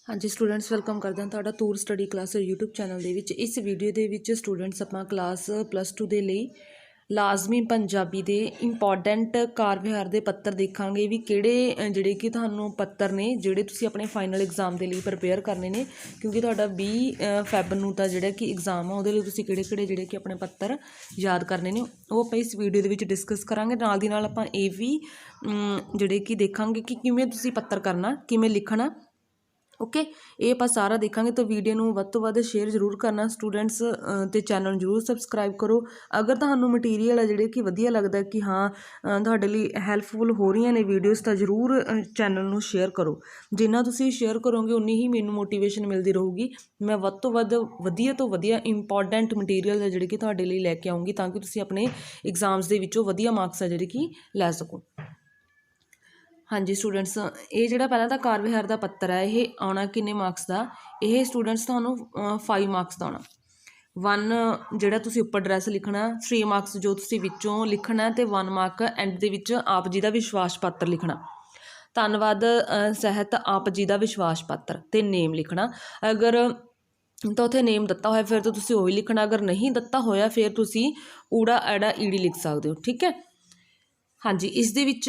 हाँ जी students welcome करते हैं तुहाडा तूर स्टडी क्लास यूट्यूब चैनल दे विच। इस वीडियो दे विच स्टूडेंट्स अपना क्लास +2 दे लई लाजमी पंजाबी दे इंपॉर्टेंट कार विहार दे पत्तर देखांगे भी किहड़े जिहड़े कि तुहानूं पत्तर ने जिहड़े तुसीं अपने फाइनल एग्जाम दे लई प्रिपेयर करने ने, क्योंकि तुहाडा 20 फैब नूं तां जिहड़ा कि एग्जाम आ उहदे लई तुसीं किहड़े-किहड़े जिहड़े कि अपने पत्तर याद करने ने ਉਹ ਆਪਾਂ इस वीडियो दे विच डिस्कस करांगे। नाल दी नाल आपां ਇਹ भी जिहड़े कि देखांगे कि किवें तुसीं पत्तर करना, किवें लिखना। ओके ये आप सारा देखा तो वीडियो में वध तो वध शेयर जरूर करना स्टूडेंट्स, तो चैनल जरूर सबसक्राइब करो। अगर तुहानूं मटीरियल है जिहड़े कि वधिया लगता है कि हाँ तुहाडे लई हैल्पफुल हो रही ने वीडियोज़, तो जरूर चैनल नूं शेयर करो। जिन्ना तुसीं शेयर करोगे उन्नी ही मैनूं मोटिवेशन मिलती रहूगी। मैं वध तो वध वधिया तो वधिया इंपॉर्टेंट मटीरियल है जिहड़े कि तुहाडे लई लैके आऊँगी, ताकि तुसीं अपने एग्जाम्स दे विचों वधिया मार्क्स है जिहड़े कि लै सको। हाँ जी स्टूडेंट्स, ये जो पहला तो कार विहार का पत्तर है ये आना किन्ने मार्क्स का, ये स्टूडेंट्स थानू 5 मार्क्स का आना। 1 जोड़ा तुसी उपर ड्रैस लिखना, 3 मार्क्स जो तुसी विचों लिखना, तो 1 मार्क एंड दे विच आप जी का विश्वास पत्र लिखना। धन्नवाद सहित आप जी का विश्वास पत्र ते नेम लिखना। अगर तो उत्थे नेम दत्ता होया फिर तो तुसी वही लिखना, अगर नहीं दत्ता होया फिर तुसी ऊड़ा ऐड़ा ईड़ी लिख सकते हो। ठीक है हाँ जी, इस दे विच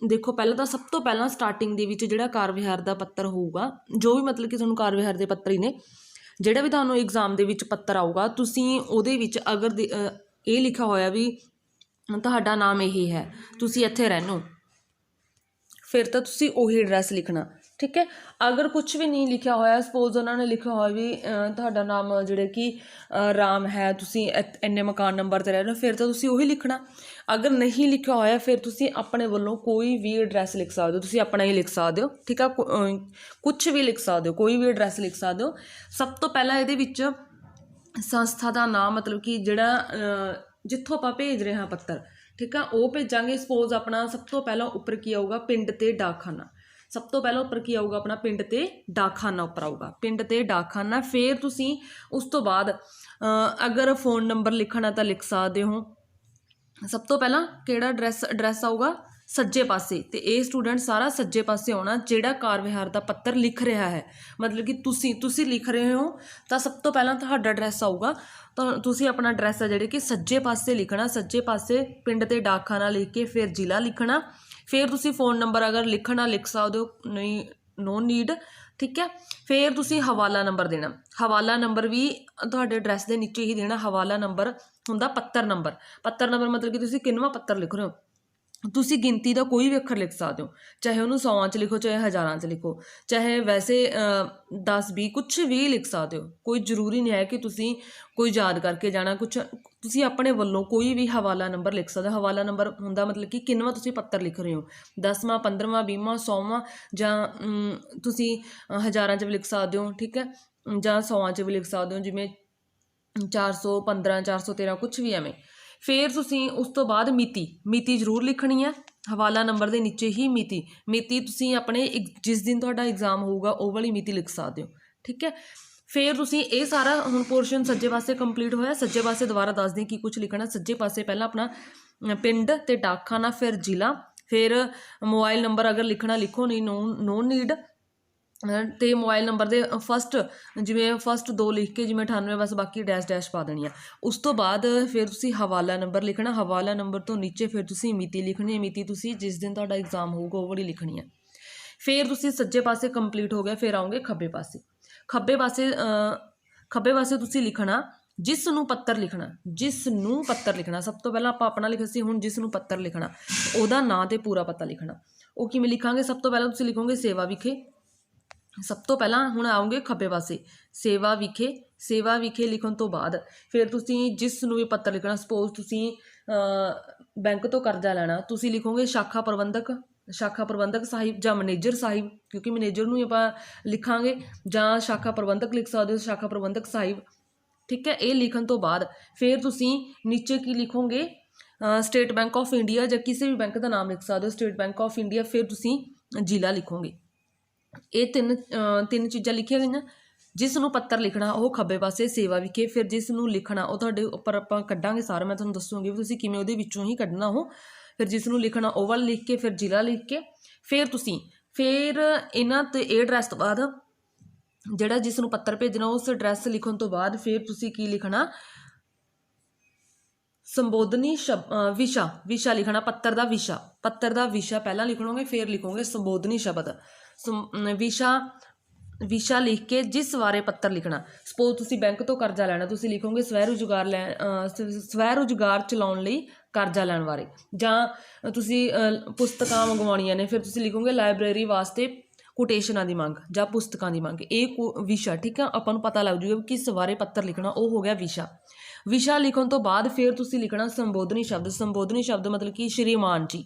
देखो पहला तो सब तो पहला स्टार्टिंग दे विच जिहड़ा कार विहार का पत्तर होऊगा, जो भी मतलब कि तुहानूं कार विहार के पत्तर ही ने, जिहड़ा भी तुहानूं एग्जाम दे विच पत्तर आऊगा, तुसीं उहदे विच अगर ये लिखा होया भी तुहाडा नाम यही है, तुसीं इत्थे रहने हो, फिर तो तुसीं उही एड्रैस लिखना। ठीक है, अगर कुछ भी नहीं लिखा होया, सपोज उन्होंने लिखा हो भी तुहाडा नाम जिहड़ा कि राम है, तुसीं इन्ने मकान नंबर ते रह रहे हो, फिर तो तुसीं उही लिखना। अगर नहीं लिखा होया फिर तुसीं अपने वल्लों कोई भी एड्रैस लिख सकते हो, तुसीं अपना ही लिख सकते हो। ठीक है, कुछ भी लिख सकते हो, कोई भी एड्रैस लिख सकते हो। सब तो पहला इहदे विच संस्था का नाम, मतलब कि जिहड़ा जित्थों आपां भेज रहे हैं पत्तर, ठीक है, वो भेजांगे। सपोज अपना सब तो पहला उपर की आऊगा पिंड ते डाकखाना, सब तो पहला उपर की आऊगा अपना पिंड ते डाकखाना उपर आऊगा, पिंड ते डाकखाना। फिर तुसीं उस तो बाद अगर फ़ोन नंबर लिखना तो लिख सकते हो। सब तो पहला किहड़ा एड्रैस आऊगा सज्जे पासे, तो ये स्टूडेंट सारा सज्जे पासे आना जिहड़ा कार विहार का पत्तर लिख रहा है, मतलब कि तुसी लिख रहे हो तो सब तो पहला तुहाडा एड्रैस आऊगा, तो तुसी अपना एड्रैस है जिहड़े कि सज्जे पासे लिखना। सज्जे पासे पिंड ते डाकखाना लिख के फिर जिला लिखना। फिर तुसी फ़ोन नंबर अगर लिखना लिख सकते हो, नहीं नो नीड। ठीक है, फिर तुसी हवाला नंबर देना। हवाला नंबर भी तुहाडे एड्रैस के नीचे ही देना। हवाला नंबर हुंदा पत्तर नंबर। पत्तर नंबर मतलब कि तुसी किन्नवां पत्तर लिख रहे हो, तुसी गिनती का कोई भी अखर लिख सकते हो, चाहे उन्होंने 100 च लिखो, चाहे हज़ारां च लिखो, चाहे वैसे 10-20 कुछ भी लिख सकते हो। कोई जरूरी नहीं है कि तुसी कोई याद करके जाना, कुछ तुसी अपने वल्लों कोई भी हवाला नंबर लिख सकते हो। हवाला नंबर हुंदा मतलब कि किन्नवां तुसी पत्तर लिख रहे हो, 10वां 15वां 20वां 100वां, जां तुसी हज़ारां च भी लिख सकते हो। ठीक है, जां 100 च भी लिख सकते हो, जिमें 415 413 कुछ भी एवें। फिर तुसी उस तो बाद मिति जरूर लिखनी है, हवाला नंबर के नीचे ही मिति तुसी अपने जिस दिन तुहाडा एग्जाम होगा वो वाली मिति लिख सकते हो। ठीक है, फिर तुसी ये सारा हुण पोर्शन सज्जे पासे कंप्लीट होया। सज्जे पासे दोबारा दस दें कि कुछ लिखना। सज्जे पासे पहला अपना पिंड ते डाकखाना, फिर जिला, फिर मोबाइल नंबर अगर लिखना लिखो, नहीं नो नीड। तो मोबाइल नंबर के फस्ट जिमें फस्ट 2 लिख के जिमें 98, बस बाकी डैश पा देनी है। उस तो बाद फिर तुसी हवाला नंबर लिखना। हवाला नंबर तो नीचे फिर तुसी मिति लिखनी है। मिति तुसी जिस दिन तुहाडा एग्जाम होगा वो वाली लिखनी है। फिर तुसी सज्जे पासे कंप्लीट हो गया, फिर आओगे खब्बे पासे। खब्बे पासे तुसी लिखना जिसनूं पत्तर लिखना, जिसनूं पत्तर लिखना। सब तो पहला आपां अपना लिखा सी, हुण जिसनूं पत्तर लिखना उहदा नां ते पूरा पता लिखना। वो किवें लिखांगे, सब तो पहला तुसी लिखोगे सेवा विखे। सब तो पहला हुण आओगे खब्बे पासे सेवा विखे लिखण तो बाद फिर तुसी जिसनूं भी पत्र लिखना। सपोज तुसी बैंक तो करजा लैना, तुसी लिखोगे शाखा प्रबंधक साहिब जां मैनेजर साहिब, क्योंकि मैनेजर नूं आपां लिखांगे, जां शाखा प्रबंधक लिख सकते हो, शाखा प्रबंधक साहिब। ठीक है, ये लिखण तो बाद फिर तुसी नीचे की लिखोगे स्टेट बैंक ऑफ इंडिया, जां किसी भी बैंक का नाम लिख सकते हो, स्टेट बैंक ऑफ इंडिया। फिर तुसी जिला लिखोगे। ये तीन चीज़ां लिखिया गई। जिसनूं पत्तर लिखना वो खब्बे पासे सेवा विखे, फिर जिसनूं लिखना वो तुहाडे उपर आपां कड्डांगे सारा, मैं तुहानूं दस्सूंगी भी तुसीं किवें उहदे विच्चों ही कड्ढना हो। फिर जिसनूं लिखना वो वाला लिख के फिर जिला लिख के फिर तुसीं फिर इन्हां ते एड्रैस तो बाद ਜਿਹੜਾ ਜਿਸ ਨੂੰ ਪੱਤਰ ਭੇਜਣਾ ਉਸ ਐਡਰੈਸ ਲਿਖਣ ਤੋਂ ਬਾਅਦ ਫਿਰ ਤੁਸੀਂ ਕੀ ਲਿਖਣਾ, ਸੰਬੋਧਨੀ ਵਿਸ਼ਾ ਲਿਖਣਾ, ਪੱਤਰ ਦਾ ਵਿਸ਼ਾ ਪਹਿਲਾਂ ਲਿਖੋਗੇ, ਫਿਰ ਲਿਖੋਗੇ ਸੰਬੋਧਨੀ ਸ਼ਬਦ। ਵਿਸ਼ਾ ਲਿਖ ਕੇ ਜਿਸ ਬਾਰੇ ਪੱਤਰ ਲਿਖਣਾ। ਸਪੋਜ਼ ਤੁਸੀਂ ਬੈਂਕ ਤੋਂ ਕਰਜ਼ਾ ਲੈਣਾ, ਤੁਸੀਂ ਲਿਖੋਗੇ ਸਵੈ ਰੁਜ਼ਗਾਰ ਚਲਾਉਣ ਲਈ ਕਰਜ਼ਾ ਲੈਣ ਬਾਰੇ। ਜਾਂ ਤੁਸੀਂ ਪੁਸਤਕਾਂ ਮੰਗਵਾਉਣੀਆਂ ਨੇ, ਫਿਰ ਤੁਸੀਂ ਲਿਖੋਗੇ ਲਾਇਬ੍ਰੇਰੀ ਵਾਸਤੇ ਕੋਟੇਸ਼ਨਾਂ ਦੀ ਮੰਗ ਜਾਂ ਪੁਸਤਕਾਂ ਦੀ ਮੰਗ। ਇਹ ਵਿਸ਼ਾ, ਠੀਕ ਆ, ਆਪਾਂ ਨੂੰ ਪਤਾ ਲੱਗ ਜੂਗਾ ਕਿਸ ਬਾਰੇ ਪੱਤਰ ਲਿਖਣਾ, ਉਹ ਹੋ ਗਿਆ ਵਿਸ਼ਾ ਲਿਖਣ ਤੋਂ ਬਾਅਦ ਫਿਰ ਤੁਸੀਂ ਲਿਖਣਾ ਸੰਬੋਧਨੀ ਸ਼ਬਦ ਮਤਲਬ ਕਿ ਸ਼੍ਰੀਮਾਨ ਜੀ।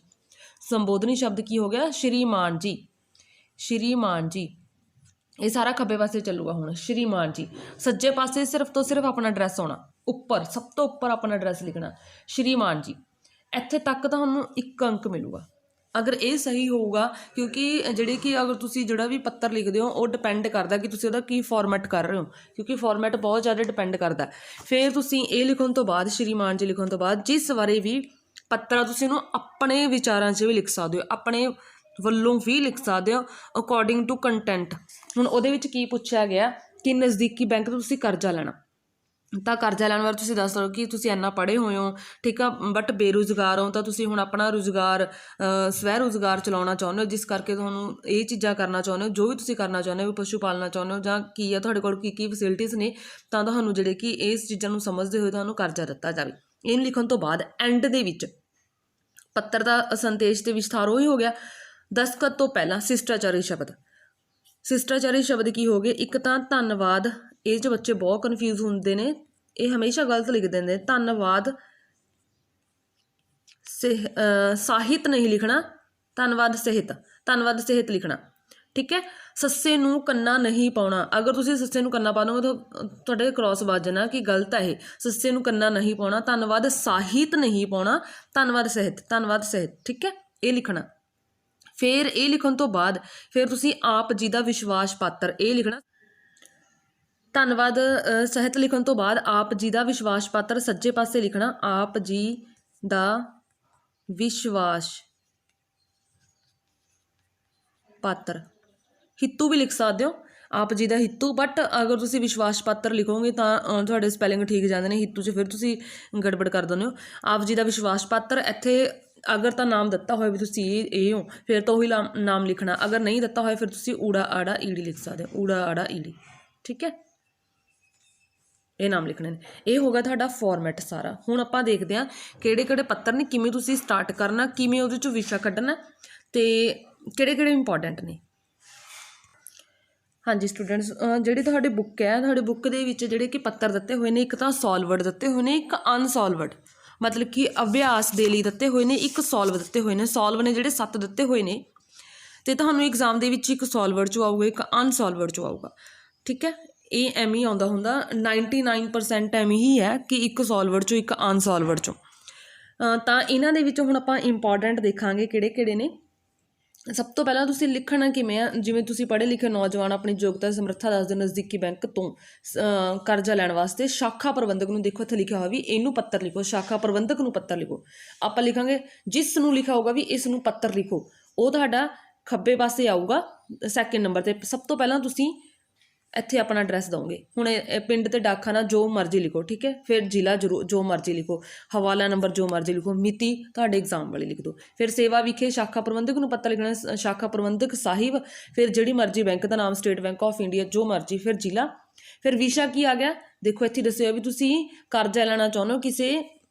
ਸੰਬੋਧਨੀ ਸ਼ਬਦ ਕੀ ਹੋ ਗਿਆ, ਸ਼੍ਰੀਮਾਨ ਜੀ। ਇਹ ਸਾਰਾ ਖੱਬੇ ਪਾਸੇ ਚੱਲੂਗਾ ਹੁਣ, ਸ਼੍ਰੀਮਾਨ ਜੀ। ਸੱਜੇ ਪਾਸੇ ਸਿਰਫ ਤੋਂ ਸਿਰਫ ਆਪਣਾ ਐਡਰੈਸ ਆਉਣਾ, ਉੱਪਰ ਸਭ ਤੋਂ ਉੱਪਰ ਆਪਣਾ ਐਡਰੈਸ ਲਿਖਣਾ, ਸ਼੍ਰੀਮਾਨ ਜੀ। ਇੱਥੇ ਤੱਕ ਤੁਹਾਨੂੰ 1 ਅੰਕ ਮਿਲੂਗਾ ਅਗਰ ਇਹ ਸਹੀ ਹੋਊਗਾ, ਕਿਉਂਕਿ ਜਿਹੜੀ ਕਿ ਅਗਰ ਤੁਸੀਂ ਜਿਹੜਾ ਵੀ ਪੱਤਰ ਲਿਖਦੇ ਹੋ ਉਹ ਡਿਪੈਂਡ ਕਰਦਾ ਕਿ ਤੁਸੀਂ ਉਹਦਾ ਕੀ ਫਾਰਮੈਟ ਕਰ ਰਹੇ ਹੋ, ਕਿਉਂਕਿ ਫਾਰਮੈਟ ਬਹੁਤ ਜ਼ਿਆਦਾ ਡਿਪੈਂਡ ਕਰਦਾ। ਫਿਰ ਤੁਸੀਂ ਇਹ ਲਿਖਣ ਤੋਂ ਬਾਅਦ, ਸ਼੍ਰੀਮਾਨ ਜੀ ਲਿਖਣ ਤੋਂ ਬਾਅਦ ਜਿਸ ਬਾਰੇ ਵੀ ਪੱਤਰ ਆ ਤੁਸੀਂ ਉਹਨੂੰ ਆਪਣੇ ਵਿਚਾਰਾਂ 'ਚ ਵੀ ਲਿਖ ਸਕਦੇ ਹੋ, ਆਪਣੇ ਵੱਲੋਂ ਵੀ ਲਿਖ ਸਕਦੇ ਹੋ ਅਕੋਰਡਿੰਗ ਟੂ ਕੰਟੈਂਟ। ਹੁਣ ਉਹਦੇ ਵਿੱਚ ਕੀ ਪੁੱਛਿਆ ਗਿਆ ਕਿ ਨਜ਼ਦੀਕੀ ਬੈਂਕ ਤੋਂ ਤੁਸੀਂ ਕਰਜ਼ਾ ਲੈਣਾ, ਤਾਂ ਕਰਜ਼ਾ ਲੈਣ ਬਾਰੇ ਤੁਸੀਂ ਦੱਸ ਦਿਓ ਕਿ ਤੁਸੀਂ ਇੰਨਾ ਪੜ੍ਹੇ ਹੋਏ ਹੋ, ਠੀਕ ਆ, ਬਟ ਬੇਰੁਜ਼ਗਾਰ ਹੋ, ਤਾਂ ਤੁਸੀਂ ਹੁਣ ਆਪਣਾ ਸਵੈ ਰੁਜ਼ਗਾਰ ਚਲਾਉਣਾ ਚਾਹੁੰਦੇ ਹੋ, ਜਿਸ ਕਰਕੇ ਤੁਹਾਨੂੰ ਇਹ ਚੀਜ਼ਾਂ ਕਰਨਾ ਚਾਹੁੰਦੇ ਹੋ, ਜੋ ਵੀ ਤੁਸੀਂ ਕਰਨਾ ਚਾਹੁੰਦੇ ਹੋ, ਪਸ਼ੂ ਪਾਲਣਾ ਚਾਹੁੰਦੇ ਹੋ ਜਾਂ ਕੀ ਆ ਤੁਹਾਡੇ ਕੋਲ ਕੀ ਫੈਸਿਲਿਟੀਜ਼ ਨੇ, ਤਾਂ ਤੁਹਾਨੂੰ ਜਿਹੜੇ ਕਿ ਇਸ ਚੀਜ਼ਾਂ ਨੂੰ ਸਮਝਦੇ ਹੋਏ ਤੁਹਾਨੂੰ ਕਰਜ਼ਾ ਦਿੱਤਾ ਜਾਵੇ। ਇਹਨੂੰ ਲਿਖਣ ਤੋਂ ਬਾਅਦ ਐਂਡ ਦੇ ਵਿੱਚ ਪੱਤਰ ਦਾ ਸੰਦੇਸ਼ ਤੇ ਵਿਸਥਾਰ ਉਹੀ ਹੋ ਗਿਆ। ਦਸਤਖਤ ਤੋਂ ਪਹਿਲਾਂ ਸ਼ਿਸ਼ਟਾਚਾਰੀ ਸ਼ਬਦ ਕੀ ਹੋ ਗਏ, ਇੱਕ ਤਾਂ ਧੰਨਵਾਦ। ਇਹ 'ਚ ਬੱਚੇ ਬਹੁਤ ਕਨਫਿਊਜ਼ ਹੁੰਦੇ ਨੇ, ਇਹ ਹਮੇਸ਼ਾ ਗਲਤ ਲਿਖ ਦਿੰਦੇ। ਧੰਨਵਾਦ ਸਾਹਿਤ ਨਹੀਂ ਲਿਖਣਾ, ਧੰਨਵਾਦ ਸਹਿਤ ਲਿਖਣਾ, ਠੀਕ ਹੈ। ਸੱਸੇ ਨੂੰ ਕੰਨਾ ਨਹੀਂ ਪਾਉਣਾ, ਅਗਰ ਤੁਸੀਂ ਸੱਸੇ ਨੂੰ ਕੰਨਾ ਪਾ ਦੋਗੇ ਤਾਂ ਤੁਹਾਡੇ ਕ੍ਰੋਸ ਵੱਜ ਜਾਣਾ ਕਿ ਗਲਤ ਹੈ ਇਹ। ਸੱਸੇ ਨੂੰ ਕੰਨਾ ਨਹੀਂ ਪਾਉਣਾ, ਧੰਨਵਾਦ ਸਾਹਿਤ ਨਹੀਂ ਪਾਉਣਾ, ਧੰਨਵਾਦ ਸਹਿਤ, ਠੀਕ ਹੈ, ਇਹ ਲਿਖਣਾ। ਫਿਰ ਇਹ ਲਿਖਣ ਤੋਂ ਬਾਅਦ ਫਿਰ ਤੁਸੀਂ ਆਪ ਜੀ ਦਾ ਵਿਸ਼ਵਾਸ ਪਾਤਰ ਇਹ ਲਿਖਣਾ। ਧੰਨਵਾਦ ਸਹਿਤ ਲਿਖਣ ਤੋਂ ਬਾਅਦ ਆਪ ਜੀ ਦਾ ਵਿਸ਼ਵਾਸ ਪਾਤਰ ਸੱਜੇ ਪਾਸੇ ਲਿਖਣਾ, ਆਪ ਜੀ ਦਾ ਵਿਸ਼ਵਾਸ ਪਾਤਰ। ਹਿੱਤੂ ਵੀ ਲਿਖ ਸਕਦੇ ਹੋ, ਆਪ ਜੀ ਦਾ ਹਿੱਤੂ, ਬਟ ਅਗਰ ਤੁਸੀਂ ਵਿਸ਼ਵਾਸ ਪਾਤਰ ਲਿਖੋਗੇ ਤਾਂ ਤੁਹਾਡੇ ਸਪੈਲਿੰਗ ਠੀਕ ਜਾਂਦੇ ਨੇ, ਹਿੱਤੂ 'ਚ ਫਿਰ ਤੁਸੀਂ ਗੜਬੜ ਕਰ ਦਿੰਦੇ ਹੋ। ਆਪ ਜੀ ਦਾ ਵਿਸ਼ਵਾਸ ਪਾਤਰ, ਇੱਥੇ ਅਗਰ ਤਾਂ ਨਾਮ ਦਿੱਤਾ ਹੋਇਆ ਵੀ ਤੁਸੀਂ ਇਹ ਹੋ ਫਿਰ ਤਾਂ ਉਹੀ ਨਾਮ ਲਿਖਣਾ, ਅਗਰ ਨਹੀਂ ਦਿੱਤਾ ਹੋਇਆ ਫਿਰ ਤੁਸੀਂ ਊੜਾ ਆੜਾ ਈੜੀ ਲਿਖ ਸਕਦੇ ਹੋ, ਊੜਾ ਆੜਾ ਈੜੀ, ਠੀਕ ਹੈ, ਇਹ ਨਾਮ ਲਿਖਣੇ ਨੇ। ਇਹ ਹੋ ਗਿਆ ਤੁਹਾਡਾ ਫਾਰਮੈਟ ਸਾਰਾ। ਹੁਣ ਆਪਾਂ ਦੇਖਦੇ ਹਾਂ ਕਿਹੜੇ ਕਿਹੜੇ ਪੱਤਰ ਨੇ, ਕਿਵੇਂ ਤੁਸੀਂ ਸਟਾਰਟ ਕਰਨਾ, ਕਿਵੇਂ ਉਹਦੇ 'ਚੋਂ ਵਿਸ਼ਾ ਕੱਢਣਾ ਅਤੇ ਕਿਹੜੇ ਇੰਪੋਰਟੈਂਟ ਨੇ। ਹਾਂਜੀ ਸਟੂਡੈਂਟਸ, ਜਿਹੜੀ ਤੁਹਾਡੀ ਬੁੱਕ ਹੈ, ਤੁਹਾਡੀ ਬੁੱਕ ਦੇ ਵਿੱਚ ਜਿਹੜੇ ਕਿ ਪੱਤਰ ਦਿੱਤੇ ਹੋਏ ਨੇ, ਇੱਕ ਤਾਂ ਸੋਲਵਡ ਦਿੱਤੇ ਹੋਏ ਨੇ, ਇੱਕ ਅਨਸੋਲਵਡ, ਮਤਲਬ ਕਿ ਅਭਿਆਸ ਦੇ ਲਈ ਦਿੱਤੇ ਹੋਏ ਨੇ, ਇੱਕ ਸੋਲਵ ਦਿੱਤੇ ਹੋਏ ਨੇ। ਸੋਲਵ ਨੇ ਜਿਹੜੇ 7 ਦਿੱਤੇ ਹੋਏ ਨੇ, ਅਤੇ ਤੁਹਾਨੂੰ ਐਗਜ਼ਾਮ ਦੇ ਵਿੱਚ ਇੱਕ ਸੋਲਵਡ 'ਚੋਂ ਆਊਗਾ, ਇੱਕ ਅਨਸੋਲਵਡ 'ਚੋਂ ਆਊਗਾ, ਠੀਕ ਹੈ। ਇਹ ਐਵੇਂ ਹੀ ਆਉਂਦਾ ਹੁੰਦਾ, 99% ਐਵੇਂ ਹੀ ਹੈ ਕਿ ਇੱਕ ਸੋਲਵਡ 'ਚੋਂ ਇੱਕ ਅਨਸੋਲਵਡ 'ਚੋਂ। ਤਾਂ ਇਹਨਾਂ ਦੇ ਵਿੱਚੋਂ ਹੁਣ ਆਪਾਂ ਇੰਪੋਰਟੈਂਟ ਦੇਖਾਂਗੇ ਕਿਹੜੇ ਕਿਹੜੇ ਨੇ। ਸਭ ਤੋਂ ਪਹਿਲਾਂ ਤੁਸੀਂ ਲਿਖਣਾ ਕਿਵੇਂ ਆ, ਜਿਵੇਂ ਤੁਸੀਂ ਪੜ੍ਹੇ ਲਿਖੇ ਨੌਜਵਾਨ ਆਪਣੀ ਯੋਗਤਾ ਸਮਰੱਥਾ ਦੱਸਦੇ ਨਜ਼ਦੀਕੀ ਬੈਂਕ ਤੋਂ ਕਰਜ਼ਾ ਲੈਣ ਵਾਸਤੇ ਸ਼ਾਖਾ ਪ੍ਰਬੰਧਕ ਨੂੰ, ਦੇਖੋ ਇੱਥੇ ਲਿਖਿਆ ਹੋਇਆ ਵੀ ਇਹਨੂੰ ਪੱਤਰ ਲਿਖੋ, ਸ਼ਾਖਾ ਪ੍ਰਬੰਧਕ ਨੂੰ ਪੱਤਰ ਲਿਖੋ। ਆਪਾਂ ਲਿਖਾਂਗੇ ਜਿਸ ਨੂੰ ਲਿਖਿਆ ਹੋਊਗਾ ਵੀ ਇਸ ਨੂੰ ਪੱਤਰ ਲਿਖੋ, ਉਹ ਤੁਹਾਡਾ ਖੱਬੇ ਪਾਸੇ ਆਊਗਾ ਸੈਕਿੰਡ ਨੰਬਰ 'ਤੇ। ਸਭ ਤੋਂ ਪਹਿਲਾਂ ਤੁਸੀਂ ਇੱਥੇ ਆਪਣਾ ਐਡਰੈਸ ਦਓਗੇ। ਹੁਣ ਪਿੰਡ ਤੇ ਡਾਕਖਾਨਾ ਜੋ ਮਰਜ਼ੀ ਲਿਖੋ, ਠੀਕ ਹੈ। ਫਿਰ ਜ਼ਿਲ੍ਹਾ ਜੋ ਮਰਜ਼ੀ ਲਿਖੋ, ਹਵਾਲਾ ਨੰਬਰ ਜੋ ਮਰਜ਼ੀ ਲਿਖੋ, ਮਿਤੀ ਤੁਹਾਡੇ ਐਗਜ਼ਾਮ ਵਾਲੀ ਲਿਖ ਦਿਓ। ਫਿਰ ਸੇਵਾ ਵਿਖੇ ਸ਼ਾਖਾ ਪ੍ਰਬੰਧਕ ਨੂੰ ਪੱਤਰ ਲਿਖਣਾ, ਸ਼ਾਖਾ ਪ੍ਰਬੰਧਕ ਸਾਹਿਬ, ਫਿਰ ਜਿਹੜੀ ਮਰਜ਼ੀ ਬੈਂਕ ਦਾ ਨਾਮ, ਸਟੇਟ ਬੈਂਕ ਆਫ ਇੰਡੀਆ ਜੋ ਮਰਜ਼ੀ, ਫਿਰ ਜ਼ਿਲ੍ਹਾ। ਫਿਰ ਵਿਸ਼ਾ ਕੀ ਆ ਗਿਆ, ਦੇਖੋ ਇੱਥੇ ਦੱਸਿਆ ਵੀ ਤੁਸੀਂ ਕਰਜ਼ਾ ਲੈਣਾ ਚਾਹੁੰਦੇ ਹੋ, ਕਿਸੇ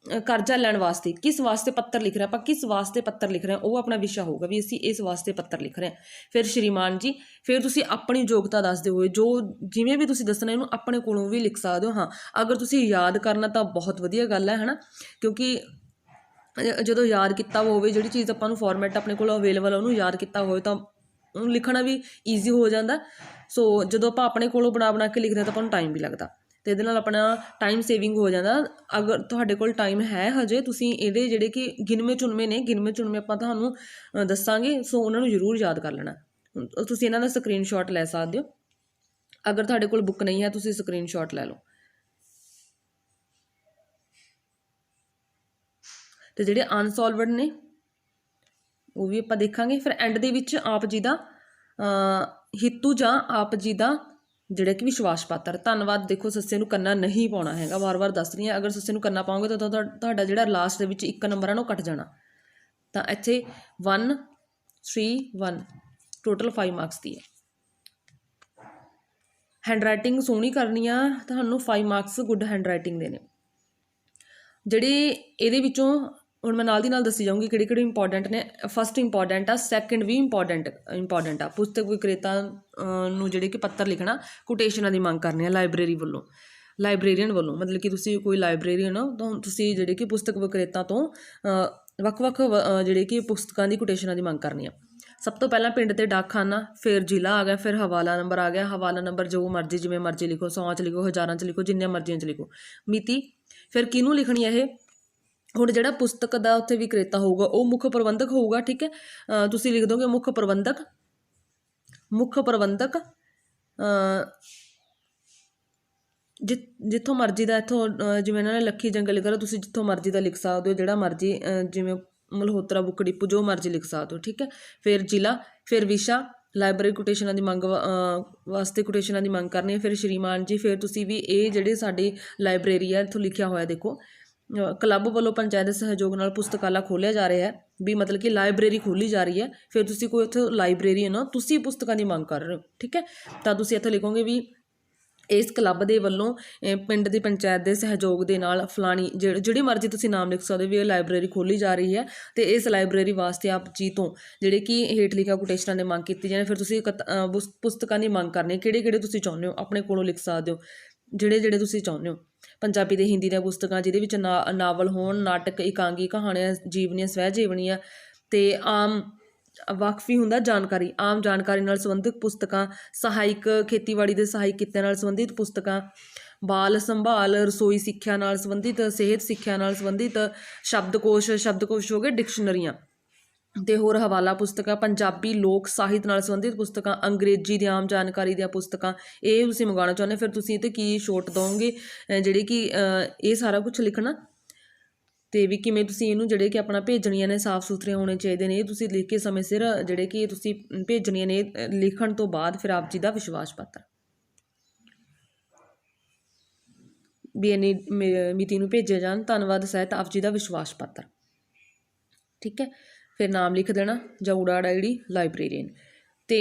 ਕਰਜ਼ਾ ਲੈਣ ਵਾਸਤੇ ਕਿਸ ਵਾਸਤੇ ਪੱਤਰ ਲਿਖ ਰਹੇ, ਆਪਾਂ ਕਿਸ ਵਾਸਤੇ ਪੱਤਰ ਲਿਖ ਰਹੇ ਹਾਂ ਉਹ ਆਪਣਾ ਵਿਸ਼ਾ ਹੋਊਗਾ ਵੀ ਅਸੀਂ ਇਸ ਵਾਸਤੇ ਪੱਤਰ ਲਿਖ ਰਹੇ ਹਾਂ। ਫਿਰ ਸ਼੍ਰੀਮਾਨ ਜੀ, ਫਿਰ ਤੁਸੀਂ ਆਪਣੀ ਯੋਗਤਾ ਦੱਸਦੇ ਹੋਏ ਜੋ ਜਿਵੇਂ ਵੀ ਤੁਸੀਂ ਦੱਸਣਾ ਇਹਨੂੰ ਆਪਣੇ ਕੋਲੋਂ ਵੀ ਲਿਖ ਸਕਦੇ ਹੋ। ਹਾਂ, ਅਗਰ ਤੁਸੀਂ ਯਾਦ ਕਰਨਾ ਤਾਂ ਬਹੁਤ ਵਧੀਆ ਗੱਲ ਹੈ ਨਾ, ਕਿਉਂਕਿ ਜਦੋਂ ਯਾਦ ਕੀਤਾ ਹੋਵੇ ਜਿਹੜੀ ਚੀਜ਼ ਆਪਾਂ ਨੂੰ ਫਾਰਮੈਟ ਆਪਣੇ ਕੋਲ ਅਵੇਲੇਬਲ ਉਹਨੂੰ ਯਾਦ ਕੀਤਾ ਹੋਵੇ ਤਾਂ ਉਹਨੂੰ ਲਿਖਣਾ ਵੀ ਈਜ਼ੀ ਹੋ ਜਾਂਦਾ। ਸੋ ਜਦੋਂ ਆਪਾਂ ਆਪਣੇ ਕੋਲੋਂ ਬਣਾ ਕੇ ਲਿਖਦੇ ਹਾਂ ਤਾਂ ਆਪਾਂ ਨੂੰ ਟਾਈਮ ਵੀ ਲੱਗਦਾ, ਅਤੇ ਇਹਦੇ ਨਾਲ ਆਪਣਾ ਟਾਈਮ ਸੇਵਿੰਗ ਹੋ ਜਾਂਦਾ। ਅਗਰ ਤੁਹਾਡੇ ਕੋਲ ਟਾਈਮ ਹੈ ਹਜੇ, ਤੁਸੀਂ ਇਹਦੇ ਜਿਹੜੇ ਕਿ ਗਿਣਵੇਂ ਚੁਣਵੇਂ ਆਪਾਂ ਤੁਹਾਨੂੰ ਦੱਸਾਂਗੇ, ਸੋ ਉਹਨਾਂ ਨੂੰ ਜ਼ਰੂਰ ਯਾਦ ਕਰ ਲੈਣਾ। ਤੁਸੀਂ ਇਹਨਾਂ ਦਾ ਸਕਰੀਨਸ਼ਾਟ ਲੈ ਸਕਦੇ ਹੋ, ਅਗਰ ਤੁਹਾਡੇ ਕੋਲ ਬੁੱਕ ਨਹੀਂ ਹੈ ਤੁਸੀਂ ਸਕਰੀਨਸ਼ਾਟ ਲੈ ਲਓ। ਅਤੇ ਜਿਹੜੇ ਅਨਸੋਲਵਡ ਨੇ ਉਹ ਵੀ ਆਪਾਂ ਦੇਖਾਂਗੇ। ਫਿਰ ਐਂਡ ਦੇ ਵਿੱਚ ਆਪ ਜੀ ਦਾ ਹਿੱਤੂ ਜਾਂ ਆਪ ਜੀ ਦਾ ਜਿਹੜਾ ਕਿ ਵਿਸ਼ਵਾਸ ਪਾਤਰ। ਧੰਨਵਾਦ। ਦੇਖੋ ਸੱਸੇ ਨੂੰ ਕੰਨਾ ਨਹੀਂ ਪਾਉਣਾ ਹੈਗਾ, ਵਾਰ-ਵਾਰ ਦੱਸ ਰਹੀ ਹਾਂ। ਅਗਰ ਸੱਸੇ ਨੂੰ ਕੰਨਾ ਪਾਓਗੇ ਤਾਂ ਤੁਹਾਡਾ ਜਿਹੜਾ ਲਾਸਟ ਦੇ ਵਿੱਚ 1 ਨੰਬਰ ਆ ਨਾ ਉਹ ਕੱਟ ਜਾਣਾ। ਤਾਂ ਇੱਥੇ 1 3 1 ਟੋਟਲ 5 ਮਾਰਕਸ ਦੀ ਹੈ। ਹੈਂਡ ਰਾਈਟਿੰਗ ਸੋਹਣੀ ਕਰਨੀ ਆ, ਤੁਹਾਨੂੰ 5 ਮਾਰਕਸ ਗੁੱਡ ਹੈਂਡ ਰਾਈਟਿੰਗ ਦੇ ਨੇ। ਜਿਹੜੇ ਇਹਦੇ ਵਿੱਚੋਂ ਹੁਣ ਮੈਂ ਨਾਲ ਦੀ ਨਾਲ ਦੱਸੀ ਜਾਊਂਗੀ ਕਿਹੜੇ ਕਿਹੜੇ ਇੰਪੋਰਟੈਂਟ ਨੇ। ਫਸਟ ਇੰਪੋਰਟੈਂਟ ਆ, ਸੈਕਿੰਡ ਵੀ ਇੰਪੋਰਟੈਂਟ ਆ। ਪੁਸਤਕ ਵਿਕਰੇਤਾ ਨੂੰ ਜਿਹੜੇ ਕਿ ਪੱਤਰ ਲਿਖਣਾ, ਕੋਟੇਸ਼ਨਾਂ ਦੀ ਮੰਗ ਕਰਨੀ ਆ ਲਾਇਬ੍ਰੇਰੀ ਵੱਲੋਂ, ਲਾਇਬ੍ਰੇਰੀਅਨ ਵੱਲੋਂ। ਮਤਲਬ ਕਿ ਤੁਸੀਂ ਕੋਈ ਲਾਇਬ੍ਰੇਰੀਅਨ ਹੋ ਤਾਂ ਤੁਸੀਂ ਜਿਹੜੇ ਕਿ ਪੁਸਤਕ ਵਿਕਰੇਤਾ ਤੋਂ ਵੱਖ-ਵੱਖ ਜਿਹੜੇ ਕਿ ਪੁਸਤਕਾਂ ਦੀ ਕੋਟੇਸ਼ਨਾਂ ਦੀ ਮੰਗ ਕਰਨੀ ਆ। ਸਭ ਤੋਂ ਪਹਿਲਾਂ ਪਿੰਡ ਤੇ ਡਾਕਖਾਨਾ, ਫਿਰ ਜ਼ਿਲ੍ਹਾ ਆ ਗਿਆ, ਫਿਰ ਹਵਾਲਾ ਨੰਬਰ ਆ ਗਿਆ। ਹਵਾਲਾ ਨੰਬਰ ਜੋ ਮਰਜ਼ੀ ਜਿਵੇਂ ਮਰਜ਼ੀ ਲਿਖੋ, 100 'ਚ ਲਿਖੋ, ਹਜ਼ਾਰਾਂ 'ਚ ਲਿਖੋ, ਜਿੰਨੇ ਮਰਜ਼ੀਆਂ 'ਚ ਲਿਖੋ। ਮਿਤੀ ਫਿਰ ਕਿਹਨੂੰ ਲਿਖਣੀ ਹੈ ਇਹ? ਹੁਣ ਜਿਹੜਾ ਪੁਸਤਕ ਦਾ ਉੱਥੇ ਵਿਕਰੇਤਾ ਹੋਊਗਾ ਉਹ ਮੁੱਖ ਪ੍ਰਬੰਧਕ ਹੋਊਗਾ, ਠੀਕ ਹੈ। ਤੁਸੀਂ ਲਿਖ ਦੋਗੇ ਮੁੱਖ ਪ੍ਰਬੰਧਕ ਜਿੱਥੋਂ ਮਰਜ਼ੀ ਦਾ, ਇੱਥੋਂ ਜਿਵੇਂ ਇਹਨਾਂ ਨੇ ਲੱਖੀ ਜੰਗਲ ਲਿਖਿਆ, ਤੁਸੀਂ ਜਿੱਥੋਂ ਮਰਜ਼ੀ ਦਾ ਲਿਖ ਸਕਦੇ ਹੋ, ਜਿਹੜਾ ਮਰਜ਼ੀ ਜਿਵੇਂ ਮਲਹੋਤਰਾ ਬੁੱਕ ਡਿਪੂ ਜੋ ਮਰਜ਼ੀ ਲਿਖ ਸਕਦੇ ਹੋ, ਠੀਕ ਹੈ। ਫਿਰ ਜ਼ਿਲ੍ਹਾ, ਫਿਰ ਵਿਸ਼ਾ, ਲਾਇਬ੍ਰੇਰੀ ਕੋਟੇਸ਼ਨਾਂ ਦੀ ਮੰਗ ਵਾਸਤੇ ਕੋਟੇਸ਼ਨਾਂ ਦੀ ਮੰਗ ਕਰਨੀ ਹੈ। ਫਿਰ ਸ਼੍ਰੀਮਾਨ ਜੀ, ਫਿਰ ਤੁਸੀਂ ਵੀ ਇਹ ਜਿਹੜੇ ਸਾਡੀ ਲਾਇਬ੍ਰੇਰੀ ਹੈ ਇੱਥੋਂ ਲਿਖਿਆ ਹੋਇਆ ਦੇਖੋ, ਕਲੱਬ ਵੱਲੋਂ ਪੰਚਾਇਤ ਦੇ ਸਹਿਯੋਗ ਨਾਲ ਪੁਸਤਕਾਲਾ ਖੋਲ੍ਹਿਆ ਜਾ ਰਿਹਾ ਹੈ, ਵੀ ਮਤਲਬ ਕਿ ਲਾਇਬ੍ਰੇਰੀ ਖੋਲ੍ਹੀ ਜਾ ਰਹੀ ਹੈ। ਫਿਰ ਤੁਸੀਂ ਕੋਈ ਉੱਥੇ ਲਾਇਬ੍ਰੇਰੀ ਹੈ ਨਾ, ਤੁਸੀਂ ਪੁਸਤਕਾਂ ਦੀ ਮੰਗ ਕਰ ਰਹੇ ਹੋ, ਠੀਕ ਹੈ। ਤਾਂ ਤੁਸੀਂ ਇੱਥੇ ਲਿਖੋਗੇ ਵੀ ਇਸ ਕਲੱਬ ਦੇ ਵੱਲੋਂ ਪਿੰਡ ਦੀ ਪੰਚਾਇਤ ਦੇ ਸਹਿਯੋਗ ਦੇ ਨਾਲ ਫਲਾਣੀ ਜਿਹੜੀ ਮਰਜ਼ੀ ਤੁਸੀਂ ਨਾਮ ਲਿਖ ਸਕਦੇ ਵੀ ਇਹ ਲਾਇਬ੍ਰੇਰੀ ਖੋਲ੍ਹੀ ਜਾ ਰਹੀ ਹੈ ਅਤੇ ਇਸ ਲਾਇਬ੍ਰੇਰੀ ਵਾਸਤੇ ਆਪ ਜੀ ਤੋਂ ਜਿਹੜੇ ਕਿ ਹੇਠ ਲਿਖਿਆ ਕੋਟੇਸ਼ਨਾਂ ਦੀ ਮੰਗ ਕੀਤੀ ਜਾਵੇ। ਫਿਰ ਤੁਸੀਂ ਪੁਸਤਕਾਂ ਦੀ ਮੰਗ ਕਰਨੀ, ਕਿਹੜੇ ਤੁਸੀਂ ਚਾਹੁੰਦੇ ਹੋ, ਆਪਣੇ ਕੋਲੋਂ ਲਿਖ ਸਕਦੇ ਹੋ ਜਿਹੜੇ ਤੁਸੀਂ ਚਾਹੁੰਦੇ ਹੋ। ਪੰਜਾਬੀ ਤੇ ਹਿੰਦੀ ਦੀਆਂ ਪੁਸਤਕਾਂ ਜਿਹਦੇ ਵਿੱਚ ਨਾਵਲ ਹੋਣ, ਨਾਟਕ, ਇਕਾਂਗੀ, ਕਹਾਣੀਆਂ, ਜੀਵਨੀਆਂ, ਸਵੈ ਜੀਵਨੀਆਂ ਅਤੇ ਆਮ ਵਾਕਫੀ ਹੁੰਦਾ ਜਾਣਕਾਰੀ, ਆਮ ਜਾਣਕਾਰੀ ਨਾਲ ਸੰਬੰਧਿਤ ਪੁਸਤਕਾਂ, ਸਹਾਇਕ ਖੇਤੀਬਾੜੀ ਦੇ ਸਹਾਇਕ ਕਿੱਤਿਆਂ ਨਾਲ ਸੰਬੰਧਿਤ ਪੁਸਤਕਾਂ, ਬਾਲ ਸੰਭਾਲ, ਰਸੋਈ ਸਿੱਖਿਆ ਨਾਲ ਸੰਬੰਧਿਤ, ਸਿਹਤ ਸਿੱਖਿਆ ਨਾਲ ਸੰਬੰਧਿਤ, ਸ਼ਬਦਕੋਸ਼ ਹੋ ਗਏ, ਡਿਕਸ਼ਨਰੀਆਂ ਅਤੇ ਹੋਰ ਹਵਾਲਾ ਪੁਸਤਕਾਂ, ਪੰਜਾਬੀ ਲੋਕ ਸਾਹਿਤ ਨਾਲ ਸੰਬੰਧਿਤ ਪੁਸਤਕਾਂ, ਅੰਗਰੇਜ਼ੀ ਦੀ ਆਮ ਜਾਣਕਾਰੀ ਦੀਆਂ ਪੁਸਤਕਾਂ, ਇਹ ਤੁਸੀਂ ਮੰਗਵਾਉਣਾ ਚਾਹੁੰਦੇ। ਫਿਰ ਤੁਸੀਂ ਇਹ 'ਤੇ ਕੀ ਛੋਟ ਦਿਓਗੇ, ਜਿਹੜੇ ਕਿ ਇਹ ਸਾਰਾ ਕੁਛ ਲਿਖਣਾ ਅਤੇ ਵੀ ਕਿਵੇਂ ਤੁਸੀਂ ਇਹਨੂੰ ਜਿਹੜੇ ਕਿ ਆਪਣਾ ਭੇਜਣੀਆਂ ਨੇ, ਸਾਫ਼ ਸੁਥਰੇ ਹੋਣੇ ਚਾਹੀਦੇ ਨੇ, ਇਹ ਤੁਸੀਂ ਲਿਖ ਕੇ ਸਮੇਂ ਸਿਰ ਜਿਹੜੇ ਕਿ ਤੁਸੀਂ ਭੇਜਣੀਆਂ ਨੇ। ਲਿਖਣ ਤੋਂ ਬਾਅਦ ਫਿਰ ਆਪ ਜੀ ਦਾ ਵਿਸ਼ਵਾਸ ਪੱਤਰ ਵੀ ਇੰਨੀ ਮਿਤੀ ਨੂੰ ਭੇਜੇ ਜਾਣ। ਧੰਨਵਾਦ ਸਹਿਤ ਆਪ ਜੀ ਦਾ ਵਿਸ਼ਵਾਸ ਪੱਤਰ, ਠੀਕ ਹੈ। ਫਿਰ ਨਾਮ ਲਿਖ ਦੇਣਾ ਜਾਂ ਊੜਾ ਆਈਡੀ ਲਾਇਬ੍ਰੇਰੀਅਨ। ਅਤੇ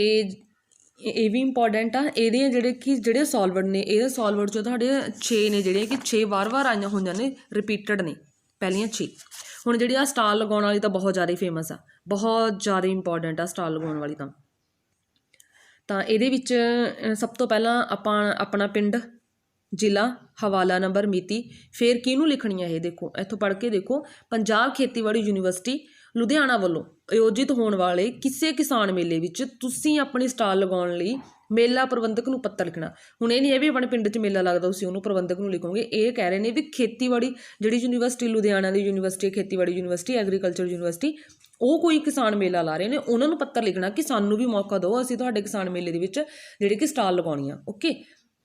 ਇਹ ਵੀ ਇੰਪੋਰਟੈਂਟ ਆ, ਇਹਦੇ ਜਿਹੜੇ ਸੋਲਵਰਡ ਨੇ, ਇਹਦੇ ਸੋਲਵਰਡ 'ਚੋਂ ਤੁਹਾਡੇ 6 ਨੇ ਜਿਹੜੇ ਕਿ 6 ਵਾਰ ਆਈਆਂ ਹੋਈਆਂ ਨੇ, ਰਿਪੀਟਡ ਨੇ ਪਹਿਲੀਆਂ 6। ਹੁਣ ਜਿਹੜੀ ਆ ਸਟਾਲ ਲਗਾਉਣ ਵਾਲੀ ਤਾਂ ਬਹੁਤ ਜ਼ਿਆਦਾ ਫੇਮਸ ਆ, ਬਹੁਤ ਜ਼ਿਆਦਾ ਇੰਪੋਰਟੈਂਟ ਆ ਸਟਾਲ ਲਗਾਉਣ ਵਾਲੀ ਤਾਂ ਇਹਦੇ ਵਿੱਚ ਸਭ ਤੋਂ ਪਹਿਲਾਂ ਆਪਾਂ ਆਪਣਾ ਪਿੰਡ, ਜ਼ਿਲ੍ਹਾ, ਹਵਾਲਾ ਨੰਬਰ, ਮਿਤੀ, ਫਿਰ ਕਿਹਨੂੰ ਲਿਖਣੀ ਹੈ ਇਹ ਦੇਖੋ, ਇੱਥੋਂ ਪੜ੍ਹ ਕੇ ਦੇਖੋ। ਪੰਜਾਬ ਖੇਤੀਬਾੜੀ ਯੂਨੀਵਰਸਿਟੀ ਲੁਧਿਆਣਾ ਵੱਲੋਂ ਆਯੋਜਿਤ ਹੋਣ ਵਾਲੇ ਕਿਸੇ ਕਿਸਾਨ ਮੇਲੇ ਵਿੱਚ ਤੁਸੀਂ ਆਪਣੀ ਸਟਾਲ ਲਗਾਉਣ ਲਈ ਮੇਲਾ ਪ੍ਰਬੰਧਕ ਨੂੰ ਪੱਤਰ ਲਿਖਣਾ। ਹੁਣ ਇਹ ਨਹੀਂ ਹੈ ਵੀ ਆਪਣੇ ਪਿੰਡ 'ਚ ਮੇਲਾ ਲੱਗਦਾ ਤੁਸੀਂ ਉਹਨੂੰ ਪ੍ਰਬੰਧਕ ਨੂੰ ਲਿਖੋਗੇ, ਇਹ ਕਹਿ ਰਹੇ ਨੇ ਵੀ ਖੇਤੀਬਾੜੀ ਜਿਹੜੀ ਯੂਨੀਵਰਸਿਟੀ ਲੁਧਿਆਣਾ ਦੀ ਯੂਨੀਵਰਸਿਟੀ, ਖੇਤੀਬਾੜੀ ਯੂਨੀਵਰਸਿਟੀ, ਐਗਰੀਕਲਚਰ ਯੂਨੀਵਰਸਿਟੀ, ਉਹ ਕੋਈ ਕਿਸਾਨ ਮੇਲਾ ਲਾ ਰਹੇ ਨੇ, ਉਹਨਾਂ ਨੂੰ ਪੱਤਰ ਲਿਖਣਾ ਕਿ ਸਾਨੂੰ ਵੀ ਮੌਕਾ ਦਿਓ, ਅਸੀਂ ਤੁਹਾਡੇ ਕਿਸਾਨ ਮੇਲੇ ਦੇ ਵਿੱਚ ਜਿਹੜੇ ਕਿ ਸਟਾਲ ਲਗਾਉਣੀ ਆ, ਓਕੇ।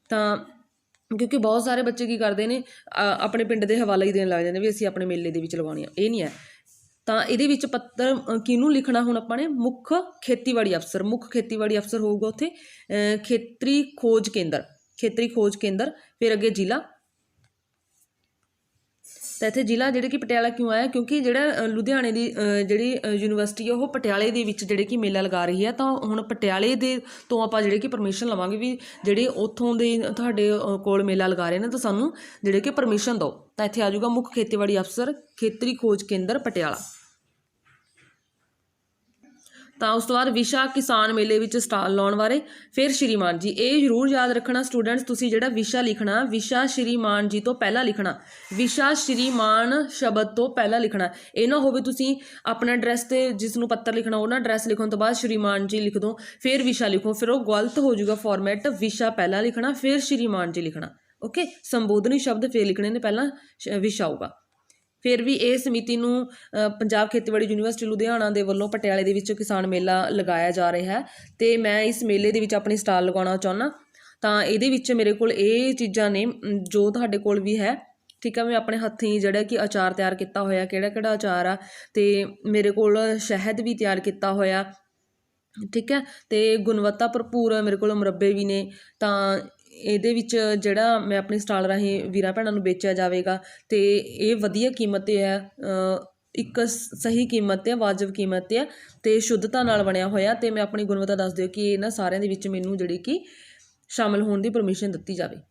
ਤਾਂ ਕਿਉਂਕਿ ਬਹੁਤ ਸਾਰੇ ਬੱਚੇ ਕੀ ਕਰਦੇ ਨੇ, ਆਪਣੇ ਪਿੰਡ ਦੇ ਹਵਾਲਾ ਹੀ ਦੇਣ ਲੱਗ ਜਾਂਦੇ ਵੀ ਅਸੀਂ ਆਪਣੇ ਮੇਲੇ ਦੇ ਵਿੱਚ ਲਗਾਉਣੀ ਆ, ਇਹ ਨਹੀਂ ਹੈ। ਤਾਂ ਇਹਦੇ ਵਿੱਚ ਪੱਤਰ ਕਿਹਨੂੰ ਲਿਖਣਾ, ਹੁਣ ਆਪਾਂ ਨੇ ਮੁੱਖ ਖੇਤੀਬਾੜੀ ਅਫਸਰ ਹੋਊਗਾ ਉੱਥੇ, ਖੇਤਰੀ ਖੋਜ ਕੇਂਦਰ, ਫਿਰ ਅੱਗੇ ਜ਼ਿਲ੍ਹਾ। ਤਾਂ ਇੱਥੇ ਜ਼ਿਲ੍ਹਾ ਜਿਹੜੇ ਕਿ ਪਟਿਆਲਾ ਕਿਉਂ ਆਇਆ, ਕਿਉਂਕਿ ਜਿਹੜਾ ਲੁਧਿਆਣੇ ਦੀ ਜਿਹੜੀ ਯੂਨੀਵਰਸਿਟੀ ਆ ਉਹ ਪਟਿਆਲੇ ਦੇ ਵਿੱਚ ਜਿਹੜੇ ਕਿ ਮੇਲਾ ਲਗਾ ਰਹੀ ਹੈ। ਤਾਂ ਹੁਣ ਪਟਿਆਲੇ ਦੇ ਤੋਂ ਆਪਾਂ ਜਿਹੜੇ ਕਿ ਪਰਮਿਸ਼ਨ ਲਵਾਂਗੇ ਵੀ ਜਿਹੜੇ ਉੱਥੋਂ ਦੇ ਤੁਹਾਡੇ ਕੋਲ ਮੇਲਾ ਲਗਾ ਰਹੇ ਨੇ ਤਾਂ ਸਾਨੂੰ ਜਿਹੜੇ ਕਿ ਪਰਮਿਸ਼ਨ ਦਿਓ। ਤਾਂ ਇੱਥੇ ਆ ਜਾਊਗਾ ਮੁੱਖ ਖੇਤੀਬਾੜੀ ਅਫਸਰ, ਖੇਤਰੀ ਖੋਜ ਕੇਂਦਰ, ਪਟਿਆਲਾ। ਤਾਂ ਉਸ ਤੋਂ ਬਾਅਦ ਵਿਸ਼ਾ, ਕਿਸਾਨ ਮੇਲੇ ਵਿੱਚ ਸਟਾਲ ਲਾਉਣ ਬਾਰੇ। ਫਿਰ ਸ਼੍ਰੀਮਾਨ ਜੀ, ਇਹ ਜ਼ਰੂਰ ਯਾਦ ਰੱਖਣਾ ਸਟੂਡੈਂਟਸ, ਤੁਸੀਂ ਜਿਹੜਾ ਵਿਸ਼ਾ ਲਿਖਣਾ, ਵਿਸ਼ਾ ਸ਼੍ਰੀਮਾਨ ਜੀ ਤੋਂ ਪਹਿਲਾਂ ਲਿਖਣਾ, ਵਿਸ਼ਾ ਸ਼੍ਰੀਮਾਨ ਸ਼ਬਦ ਤੋਂ ਪਹਿਲਾਂ ਲਿਖਣਾ। ਇਹ ਨਾ ਹੋਵੇ ਤੁਸੀਂ ਆਪਣਾ ਐਡਰੈਸ 'ਤੇ ਜਿਸ ਨੂੰ ਪੱਤਰ ਲਿਖਣਾ ਉਹਨਾਂ ਐਡਰੈਸ ਲਿਖਣ ਤੋਂ ਬਾਅਦ ਸ਼੍ਰੀਮਾਨ ਜੀ ਲਿਖ ਦਿਓ, ਫਿਰ ਵਿਸ਼ਾ ਲਿਖੋ, ਫਿਰ ਉਹ ਗਲਤ ਹੋ ਜਾਊਗਾ ਫਾਰਮੈਟ। ਵਿਸ਼ਾ ਪਹਿਲਾਂ ਲਿਖਣਾ, ਫਿਰ ਸ਼੍ਰੀਮਾਨ ਜੀ ਲਿਖਣਾ, ਓਕੇ। ਸੰਬੋਧਨੀ ਸ਼ਬਦ ਫਿਰ ਲਿਖਣੇ ਨੇ, ਪਹਿਲਾਂ ਵਿਸ਼ਾ ਆਊਗਾ। ਫਿਰ ਵੀ ਇਹ ਸਮਿਤੀ ਨੂੰ ਪੰਜਾਬ ਖੇਤੀਬਾੜੀ ਯੂਨੀਵਰਸਿਟੀ ਲੁਧਿਆਣਾ ਦੇ ਵੱਲੋਂ ਪਟਿਆਲੇ ਦੇ ਵਿੱਚ ਕਿਸਾਨ ਮੇਲਾ ਲਗਾਇਆ ਜਾ ਰਿਹਾ ਹੈ ਅਤੇ ਮੈਂ ਇਸ ਮੇਲੇ ਦੇ ਵਿੱਚ ਆਪਣੀ ਸਟਾਲ ਲਗਾਉਣਾ ਚਾਹੁੰਦਾ। ਤਾਂ ਇਹਦੇ ਵਿੱਚ ਮੇਰੇ ਕੋਲ ਇਹ ਚੀਜ਼ਾਂ ਨੇ ਜੋ ਤੁਹਾਡੇ ਕੋਲ ਵੀ ਹੈ, ਠੀਕ ਆ। ਮੈਂ ਆਪਣੇ ਹੱਥੀਂ ਜਿਹੜਾ ਕਿ ਅਚਾਰ ਤਿਆਰ ਕੀਤਾ ਹੋਇਆ, ਕਿਹੜਾ ਅਚਾਰ ਆ, ਅਤੇ ਮੇਰੇ ਕੋਲ ਸ਼ਹਿਦ ਵੀ ਤਿਆਰ ਕੀਤਾ ਹੋਇਆ, ਠੀਕ ਹੈ। ਅਤੇ ਗੁਣਵੱਤਾ ਭਰਪੂਰ ਮੇਰੇ ਕੋਲ ਮੁਰੱਬੇ ਵੀ ਨੇ। ਤਾਂ ਇਹਦੇ ਵਿੱਚ ਜਿਹੜਾ ਮੈਂ ਆਪਣੀ ਸਟਾਲ ਰਾਹੀਂ ਵੀਰਾਂ ਭੈਣਾਂ ਨੂੰ ਵੇਚਿਆ ਜਾਵੇਗਾ ਅਤੇ ਇਹ ਵਧੀਆ ਕੀਮਤ 'ਤੇ ਹੈ, ਇੱਕ ਸਹੀ ਕੀਮਤ 'ਤੇ, ਵਾਜਬ ਕੀਮਤ 'ਤੇ ਹੈ ਅਤੇ ਸ਼ੁੱਧਤਾ ਨਾਲ ਬਣਿਆ ਹੋਇਆ, ਅਤੇ ਮੈਂ ਆਪਣੀ ਗੁਣਵੱਤਾ ਦੱਸ ਦਿਓ ਕਿ ਇਹਨਾਂ ਸਾਰਿਆਂ ਦੇ ਵਿੱਚ ਮੈਨੂੰ ਜਿਹੜੀ ਕਿ ਸ਼ਾਮਿਲ ਹੋਣ ਦੀ ਪਰਮਿਸ਼ਨ ਦਿੱਤੀ ਜਾਵੇ।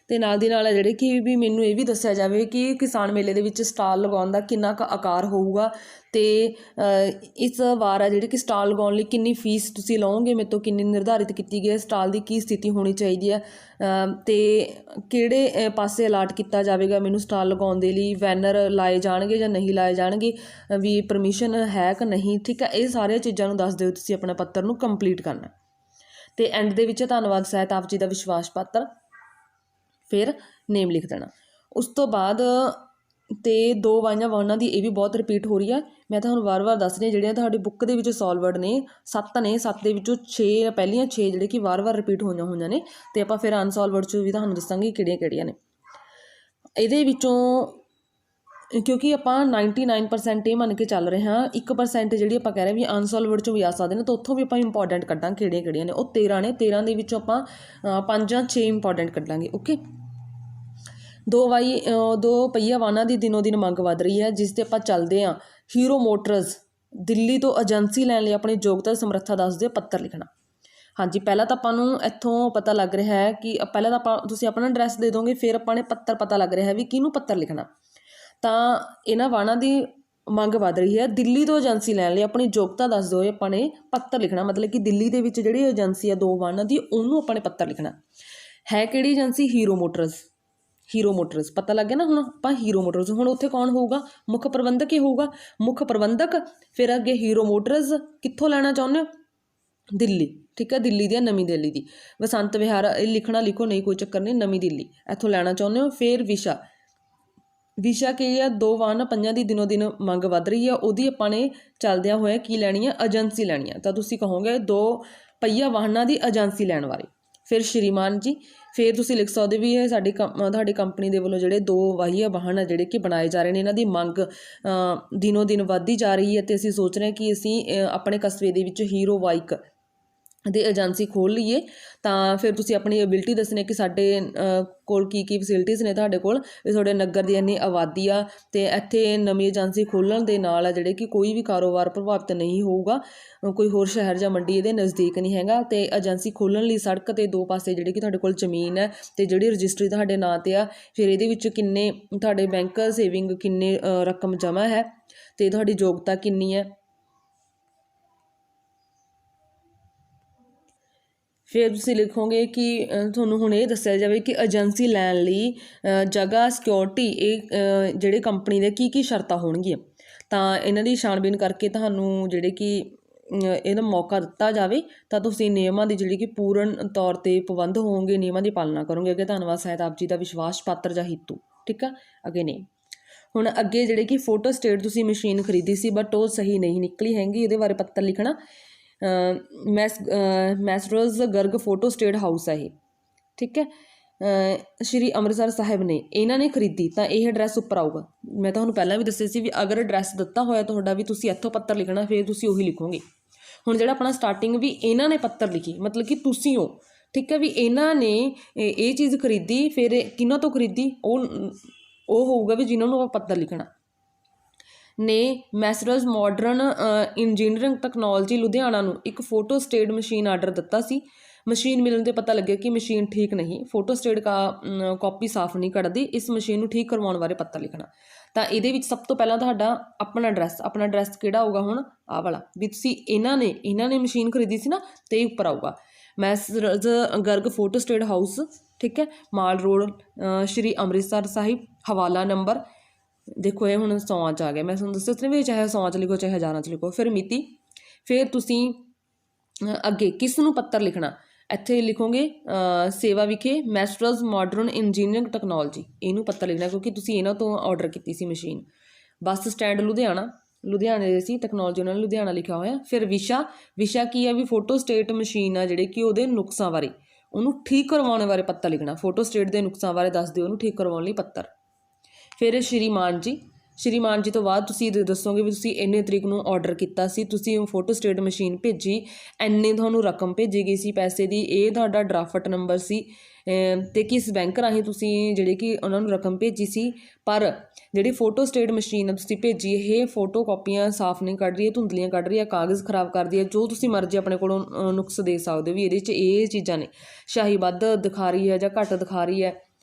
ਅਤੇ ਨਾਲ ਦੀ ਨਾਲ ਜਿਹੜੇ ਕਿ ਵੀ ਮੈਨੂੰ ਇਹ ਵੀ ਦੱਸਿਆ ਜਾਵੇ ਕਿ ਕਿਸਾਨ ਮੇਲੇ ਦੇ ਵਿੱਚ ਸਟਾਲ ਲਗਾਉਣ ਦਾ ਕਿੰਨਾ ਕੁ ਆਕਾਰ ਹੋਊਗਾ, ਅਤੇ ਇਸ ਵਾਰ ਆ ਜਿਹੜੇ ਕਿ ਸਟਾਲ ਲਗਾਉਣ ਲਈ ਕਿੰਨੀ ਫੀਸ ਤੁਸੀਂ ਲਓਗੇ, ਮੇਰੇ ਤੋਂ ਕਿੰਨੀ ਨਿਰਧਾਰਿਤ ਕੀਤੀ ਗਈ ਹੈ, ਸਟਾਲ ਦੀ ਕੀ ਸਥਿਤੀ ਹੋਣੀ ਚਾਹੀਦੀ ਹੈ, ਅਤੇ ਕਿਹੜੇ ਪਾਸੇ ਅਲਾਟ ਕੀਤਾ ਜਾਵੇਗਾ ਮੈਨੂੰ ਸਟਾਲ ਲਗਾਉਣ ਦੇ ਲਈ, ਬੈਨਰ ਲਾਏ ਜਾਣਗੇ ਜਾਂ ਨਹੀਂ ਲਾਏ ਜਾਣਗੇ, ਵੀ ਪਰਮਿਸ਼ਨ ਹੈ ਕਿ ਨਹੀਂ, ਠੀਕ ਹੈ। ਇਹ ਸਾਰੀਆਂ ਚੀਜ਼ਾਂ ਨੂੰ ਦੱਸ ਦਿਓ ਤੁਸੀਂ ਆਪਣਾ ਪੱਤਰ ਨੂੰ ਕੰਪਲੀਟ ਕਰਨਾ। ਅਤੇ ਐਂਡ ਦੇ ਵਿੱਚ ਧੰਨਵਾਦ ਸਹਿਤ ਆਪ ਜੀ ਦਾ ਵਿਸ਼ਵਾਸ ਪੱਤਰ, ਫਿਰ ਨੇਮ ਲਿਖ ਦੇਣਾ। ਉਸ ਤੋਂ ਬਾਅਦ ਅਤੇ 2 ਵਾਈਆਂ ਵਾਹਨਾਂ ਦੀ ਇਹ ਵੀ ਬਹੁਤ ਰਿਪੀਟ ਹੋ ਰਹੀ ਹੈ, ਮੈਂ ਤੁਹਾਨੂੰ ਵਾਰ-ਵਾਰ ਦੱਸ ਰਹੀ ਹਾਂ। ਜਿਹੜੀਆਂ ਤੁਹਾਡੀ ਬੁੱਕ ਦੇ ਵਿੱਚ ਸੋਲਵ ਵਰਡ ਨੇ 7 ਨੇ, 7 ਦੇ ਵਿੱਚੋਂ 6 ਪਹਿਲੀਆਂ 6 ਜਿਹੜੇ ਕਿ ਵਾਰ-ਵਾਰ ਰਿਪੀਟ ਹੋਈਆਂ ਨੇ, ਅਤੇ ਆਪਾਂ ਫਿਰ ਅਨਸੋਲਵ ਵਰਡ 'ਚ ਵੀ ਤੁਹਾਨੂੰ ਦੱਸਾਂਗੇ ਕਿਹੜੀਆਂ ਨੇ। ਇਹਦੇ ਵਿੱਚੋਂ ਕਿਉਂਕਿ ਆਪਾਂ 99% ਇਹ ਮੰਨ ਕੇ ਚੱਲ ਰਹੇ ਹਾਂ, 1% ਜਿਹੜੀ ਆਪਾਂ ਕਹਿ ਰਹੇ ਵੀ ਅਨਸੋਲਵ ਵਰਡ 'ਚੋਂ ਵੀ ਆ ਸਕਦੇ ਨੇ, ਤਾਂ ਉੱਥੋਂ ਵੀ ਆਪਾਂ ਇੰਪੋਰਟੈਂਟ ਕੱਢਾਂਗੇ ਕਿਹੜੀਆਂ ਨੇ। ਉਹ 13 ਨੇ, 13 ਦੇ ਵਿੱਚੋਂ ਆਪਾਂ 5 ਜਾਂ 6 ਇੰਪੋਰਟੈਂਟ ਕੱਢਾਂਗੇ। ਓਕੇ। 2 ਪਹੀਆ ਵਾਹਨਾਂ ਦੀ ਦਿਨੋਂ ਦਿਨ ਮੰਗ ਵੱਧ ਰਹੀ ਹੈ, ਜਿਸ 'ਤੇ ਆਪਾਂ ਚੱਲਦੇ ਹਾਂ। ਹੀਰੋ ਮੋਟਰਸ ਦਿੱਲੀ ਤੋਂ ਏਜੰਸੀ ਲੈਣ ਲਈ ਆਪਣੀ ਯੋਗਤਾ ਸਮਰੱਥਾ ਦੱਸ ਦਿਓ, ਪੱਤਰ ਲਿਖਣਾ। ਹਾਂਜੀ, ਪਹਿਲਾਂ ਤਾਂ ਆਪਾਂ ਨੂੰ ਇੱਥੋਂ ਪਤਾ ਲੱਗ ਰਿਹਾ ਹੈ ਕਿ ਪਹਿਲਾਂ ਤਾਂ ਤੁਸੀਂ ਆਪਣਾ ਐਡਰੈਸ ਦੇ ਦੋਗੇ, ਫਿਰ ਆਪਾਂ ਨੇ ਪੱਤਰ ਪਤਾ ਲੱਗ ਰਿਹਾ ਵੀ ਕਿਹਨੂੰ ਪੱਤਰ ਲਿਖਣਾ। ਤਾਂ ਇਹਨਾਂ ਵਾਹਨਾਂ ਦੀ ਮੰਗ ਵੱਧ ਰਹੀ ਹੈ, ਦਿੱਲੀ ਤੋਂ ਏਜੰਸੀ ਲੈਣ ਲਈ ਆਪਣੀ ਯੋਗਤਾ ਦੱਸ ਦਿਓ, ਆਪਾਂ ਨੇ ਪੱਤਰ ਲਿਖਣਾ। ਮਤਲਬ ਕਿ ਦਿੱਲੀ ਦੇ ਵਿੱਚ ਜਿਹੜੀ ਏਜੰਸੀ ਆ 2 ਵਾਹਨਾਂ ਦੀ, ਉਹਨੂੰ ਆਪਾਂ ਨੇ ਪੱਤਰ ਲਿਖਣਾ ਹੈ। ਕਿਹੜੀ agency? Hero motors. Hero motors ਪਤਾ ਲੱਗ ਗਿਆ ਨਾ। ਹੁਣ ਆਪਾਂ ਹੀਰੋ ਮੋਟਰਸ, ਹੁਣ ਉੱਥੇ ਕੌਣ ਹੋਊਗਾ? ਮੁੱਖ ਪ੍ਰਬੰਧਕ ਹੀ ਹੋਊਗਾ, ਮੁੱਖ ਪ੍ਰਬੰਧਕ। ਫਿਰ ਅੱਗੇ ਹੀਰੋ ਮੋਟਰਸ ਕਿੱਥੋਂ ਲੈਣਾ ਚਾਹੁੰਦੇ ਹੋ? ਦਿੱਲੀ, ਠੀਕ ਹੈ, ਦਿੱਲੀ ਦੀ, ਨਵੀਂ ਦਿੱਲੀ ਦੀ। ਬਸੰਤ ਵਿਹਾਰ ਇਹ ਲਿਖਣਾ, ਲਿਖੋ, ਨਹੀਂ ਕੋਈ ਚੱਕਰ ਨਹੀਂ, ਨਵੀਂ ਦਿੱਲੀ ਇੱਥੋਂ ਲੈਣਾ ਚਾਹੁੰਦੇ ਹੋ। ਫਿਰ ਵਿਸ਼ਾ, ਵਿਸ਼ਾ ਕੀ ਆ? 2 ਵਾਹਨ ਪੰਜਾਂ ਦੀ ਦਿਨੋਂ ਦਿਨ ਮੰਗ ਵੱਧ ਰਹੀ ਆ, ਉਹਦੀ ਆਪਾਂ ਨੇ ਚੱਲਦਿਆਂ ਹੋਇਆ ਕੀ ਲੈਣੀ ਆ? ਏਜੰਸੀ ਲੈਣੀ ਆ। ਤਾਂ ਤੁਸੀਂ ਕਹੋਗੇ 2 ਪਹੀਆ ਵਾਹਨਾਂ ਦੀ ਏਜੰਸੀ ਲੈਣ ਬਾਰੇ। ਫਿਰ ਸ਼੍ਰੀਮਾਨ ਜੀ, ਫਿਰ ਤੁਸੀਂ ਲਿਖ ਸਕਦੇ ਵੀ ਇਹ ਤੁਹਾਡੀ ਕੰਪਨੀ ਦੇ ਵੱਲੋਂ ਜਿਹੜੇ 2 ਪਹੀਆ ਵਾਹਨ ਆ ਜਿਹੜੇ ਕਿ ਬਣਾਏ ਜਾ ਰਹੇ ਨੇ, ਇਹਨਾਂ ਦੀ ਮੰਗ ਦਿਨੋਂ ਦਿਨ ਵੱਧਦੀ ਜਾ ਰਹੀ ਹੈ, ਅਤੇ ਅਸੀਂ ਸੋਚ ਰਹੇ ਹਾਂ ਕਿ ਅਸੀਂ ਆਪਣੇ ਕਸਬੇ ਦੇ ਵਿੱਚ ਹੀਰੋ ਬਾਈਕ ਦੀ ਏਜੰਸੀ ਖੋਲ੍ਹ ਲਈਏ। ਤਾਂ ਫਿਰ ਤੁਸੀਂ ਆਪਣੀ ਐਬਿਲਿਟੀ ਦੱਸਣੀ ਕਿ ਸਾਡੇ ਕੋਲ ਕੀ ਕੀ ਫੈਸਿਲਿਟੀਜ਼ ਨੇ, ਤੁਹਾਡੇ ਕੋਲ ਵੀ ਤੁਹਾਡੇ ਨਗਰ ਦੀ ਇੰਨੀ ਆਬਾਦੀ ਆ, ਅਤੇ ਇੱਥੇ ਨਵੀਂ ਏਜੰਸੀ ਖੋਲ੍ਹਣ ਦੇ ਨਾਲ ਆ ਜਿਹੜੇ ਕਿ ਕੋਈ ਵੀ ਕਾਰੋਬਾਰ ਪ੍ਰਭਾਵਿਤ ਨਹੀਂ ਹੋਊਗਾ, ਕੋਈ ਹੋਰ ਸ਼ਹਿਰ ਜਾਂ ਮੰਡੀ ਇਹਦੇ ਨਜ਼ਦੀਕ ਨਹੀਂ ਹੈਗਾ। ਅਤੇ ਏਜੰਸੀ ਖੋਲ੍ਹਣ ਲਈ ਸੜਕ 'ਤੇ 2 ਪਾਸੇ ਜਿਹੜੀ ਕਿ ਤੁਹਾਡੇ ਕੋਲ ਜ਼ਮੀਨ ਹੈ, ਅਤੇ ਜਿਹੜੀ ਰਜਿਸਟਰੀ ਤੁਹਾਡੇ ਨਾਂ 'ਤੇ ਆ। ਫਿਰ ਇਹਦੇ ਵਿੱਚ ਕਿੰਨੇ ਤੁਹਾਡੇ ਬੈਂਕ ਸੇਵਿੰਗ, ਕਿੰਨੇ ਰਕਮ ਜਮ੍ਹਾਂ ਹੈ, ਅਤੇ ਤੁਹਾਡੀ ਯੋਗਤਾ ਕਿੰਨੀ ਹੈ। ਫਿਰ ਤੁਸੀਂ ਲਿਖੋਗੇ ਕਿ ਤੁਹਾਨੂੰ ਹੁਣ ਇਹ ਦੱਸਿਆ ਜਾਵੇ ਕਿ ਏਜੰਸੀ ਲੈਣ ਲਈ ਜਗ੍ਹਾ, ਸਿਕਿਉਰਿਟੀ, ਇਹ ਜਿਹੜੇ ਕੰਪਨੀ ਦੇ ਕੀ ਕੀ ਸ਼ਰਤਾਂ ਹੋਣਗੀਆਂ। ਤਾਂ ਇਹਨਾਂ ਦੀ ਛਾਣਬੀਨ ਕਰਕੇ ਤੁਹਾਨੂੰ ਜਿਹੜੇ ਕਿ ਇਹਦਾ ਮੌਕਾ ਦਿੱਤਾ ਜਾਵੇ, ਤਾਂ ਤੁਸੀਂ ਨਿਯਮਾਂ ਦੀ ਜਿਹੜੀ ਕਿ ਪੂਰਨ ਤੌਰ 'ਤੇ ਪਾਬੰਦ ਹੋਵੋਗੇ, ਨਿਯਮਾਂ ਦੀ ਪਾਲਣਾ ਕਰੋਗੇ। ਅੱਗੇ ਧੰਨਵਾਦ ਸਹਿਤ ਆਪ ਜੀ ਦਾ ਵਿਸ਼ਵਾਸ ਪਾਤਰ ਜਾਂ ਹਿੱਤੂ, ਠੀਕ ਆ। ਅੱਗੇ ਨੇ ਹੁਣ ਅੱਗੇ ਜਿਹੜੇ ਕਿ ਫੋਟੋ ਸਟੇਟ ਤੁਸੀਂ ਮਸ਼ੀਨ ਖਰੀਦੀ ਸੀ, ਬਟ ਉਹ ਸਹੀ ਨਹੀਂ ਨਿਕਲੀ ਹੈਗੀ, ਇਹਦੇ ਬਾਰੇ ਪੱਤਰ ਲਿਖਣਾ। Messrs Garg photo state house ਹੈ ਇਹ, ਠੀਕ ਹੈ, ਸ਼੍ਰੀ ਅੰਮ੍ਰਿਤਸਰ ਸਾਹਿਬ ਨੇ, ਇਹਨਾਂ ਨੇ ਖਰੀਦੀ। ਤਾਂ ਇਹ ਐਡਰੈਸ ਉੱਪਰ ਆਊਗਾ। ਮੈਂ ਤੁਹਾਨੂੰ ਪਹਿਲਾਂ ਵੀ ਦੱਸਿਆ ਸੀ ਵੀ ਅਗਰ ਐਡਰੈਸ ਦਿੱਤਾ ਹੋਇਆ ਤੁਹਾਡਾ ਵੀ ਤੁਸੀਂ ਇੱਥੋਂ ਪੱਤਰ ਲਿਖਣਾ, ਫਿਰ ਤੁਸੀਂ ਉਹੀ ਲਿਖੋਗੇ। ਹੁਣ ਜਿਹੜਾ ਆਪਣਾ ਸਟਾਰਟਿੰਗ ਵੀ ਇਹਨਾਂ ਨੇ ਪੱਤਰ ਲਿਖੀ, ਮਤਲਬ ਕਿ ਤੁਸੀਂ ਹੋ, ਠੀਕ ਹੈ, ਵੀ ਇਹਨਾਂ ਨੇ ਇਹ ਚੀਜ਼ ਖਰੀਦੀ, ਫਿਰ ਕਿਹਨਾਂ ਤੋਂ ਖਰੀਦੀ ਉਹ ਹੋਊਗਾ ਵੀ ਜਿਨ੍ਹਾਂ ਨੂੰ ਆਪਾਂ ਪੱਤਰ ਲਿਖਣਾ ਨੇ। Messrs modern engineering technology Ludhiana ਨੂੰ ਇੱਕ ਫੋਟੋ ਸਟੇਟ ਮਸ਼ੀਨ ਆਰਡਰ ਦਿੱਤਾ ਸੀ। ਮਸ਼ੀਨ ਮਿਲਣ 'ਤੇ ਪਤਾ ਲੱਗਿਆ ਕਿ ਮਸ਼ੀਨ ਠੀਕ ਨਹੀਂ, ਫੋਟੋ ਸਟੇਟ ਕਾਪੀ ਸਾਫ਼ ਨਹੀਂ ਕੱਢਦੀ, ਇਸ ਮਸ਼ੀਨ ਨੂੰ ਠੀਕ ਕਰਵਾਉਣ ਬਾਰੇ ਪੱਤਰ ਲਿਖਣਾ। ਤਾਂ ਇਹਦੇ ਵਿੱਚ ਸਭ ਤੋਂ ਪਹਿਲਾਂ ਤੁਹਾਡਾ ਆਪਣਾ ਐਡਰੈਸ ਕਿਹੜਾ ਆਊਗਾ? ਹੁਣ ਆਹ ਵਾਲਾ ਵੀ ਤੁਸੀਂ ਇਹਨਾਂ ਨੇ ਮਸ਼ੀਨ ਖਰੀਦੀ ਸੀ ਨਾ, ਅਤੇ ਇਹ ਉੱਪਰ ਆਊਗਾ Messrs Garg photo state house, ਠੀਕ ਹੈ, ਮਾਲ ਰੋਡ, ਸ਼੍ਰੀ ਅੰਮ੍ਰਿਤਸਰ ਸਾਹਿਬ। ਹਵਾਲਾ ਨੰਬਰ ਦੇਖੋ, ਇਹ ਹੁਣ 100 'ਚ ਆ ਗਿਆ। ਮੈਂ ਤੁਹਾਨੂੰ ਦੱਸਿਆ ਸੀ ਵੀ ਚਾਹੇ 100 'ਚ ਲਿਖੋ, ਚਾਹੇ 1000 'ਚ ਲਿਖੋ। ਫਿਰ ਮਿਤੀ, ਫਿਰ ਤੁਸੀਂ ਅੱਗੇ ਕਿਸ ਨੂੰ ਪੱਤਰ ਲਿਖਣਾ? ਇੱਥੇ ਲਿਖੋਗੇ ਸੇਵਾ ਵਿਖੇ ਮੈਸਰਜ਼ ਮਾਡਰਨ ਇੰਜੀਨੀਅਰਿੰਗ ਟੈਕਨੋਲੋਜੀ, ਇਹਨੂੰ ਪੱਤਰ ਲਿਖਣਾ ਕਿਉਂਕਿ ਤੁਸੀਂ ਇਹਨਾਂ ਤੋਂ ਆਰਡਰ ਕੀਤੀ ਸੀ ਮਸ਼ੀਨ। ਬੱਸ ਸਟੈਂਡ ਲੁਧਿਆਣੇ ਦੇ ਸੀ, ਟੈਕਨੋਲੋਜੀ ਉਹਨਾਂ ਨੇ ਲੁਧਿਆਣਾ ਲਿਖਿਆ ਹੋਇਆ। ਫਿਰ ਵਿਸ਼ਾ ਕੀ ਹੈ? ਵੀ ਫੋਟੋ ਸਟੇਟ ਮਸ਼ੀਨ ਆ ਜਿਹੜੇ ਕਿ ਉਹਦੇ ਨੁਕਸਾਂ ਬਾਰੇ, ਉਹਨੂੰ ਠੀਕ ਕਰਵਾਉਣ ਬਾਰੇ ਪੱਤਰ ਲਿਖਣਾ। ਫੋਟੋ ਸਟੇਟ ਦੇ ਨੁਕਸਾਂ ਬਾਰੇ ਦੱਸ ਦਿਓ, ਉਹਨੂੰ ਠੀਕ ਕਰਵਾਉਣ ਲਈ ਪੱਤਰ। ਫਿਰ ਸ਼੍ਰੀਮਾਨ ਜੀ, ਸ਼੍ਰੀਮਾਨ ਜੀ ਤੋਂ ਬਾਅਦ ਤੁਸੀਂ ਦੱਸੋਗੇ ਵੀ ਤੁਸੀਂ ਇੰਨੇ ਤਰੀਕ ਨੂੰ ਆਰਡਰ ਕੀਤਾ ਸੀ, ਤੁਸੀਂ ਫੋਟੋ ਸਟੇਟ ਮਸ਼ੀਨ ਭੇਜੀ, ਇੰਨੀ ਤੁਹਾਨੂੰ ਰਕਮ ਭੇਜੀ ਗਈ ਸੀ ਪੈਸੇ ਦੀ, ਇਹ ਤੁਹਾਡਾ ਡਰਾਫਟ ਨੰਬਰ ਸੀ ਅਤੇ ਕਿਸ ਬੈਂਕ ਰਾਹੀਂ ਤੁਸੀਂ ਜਿਹੜੇ ਕਿ ਉਹਨਾਂ ਨੂੰ ਰਕਮ ਭੇਜੀ ਸੀ। ਪਰ ਜਿਹੜੀ ਫੋਟੋ ਸਟੇਟ ਮਸ਼ੀਨ ਤੁਸੀਂ ਭੇਜੀ, ਇਹ ਫੋਟੋ ਕਾਪੀਆਂ ਸਾਫ਼ ਨਹੀਂ ਕੱਢ ਰਹੀ, ਧੁੰਦਲੀਆਂ ਕੱਢ ਰਹੀ ਹੈ, ਕਾਗਜ਼ ਖ਼ਰਾਬ ਕਰਦੀ ਹੈ, ਜੋ ਤੁਸੀਂ ਮਰਜ਼ੀ ਆਪਣੇ ਕੋਲੋਂ ਨੁਕਸ ਦੇ ਸਕਦੇ ਹੋ ਵੀ ਇਹਦੇ 'ਚ ਇਹ ਚੀਜ਼ਾਂ ਨੇ, ਸ਼ਾਹੀ ਵੱਧ ਦਿਖਾ ਰਹੀ ਹੈ ਜਾਂ ਘੱਟ ਦਿਖਾ ਰਹੀ ਹੈ,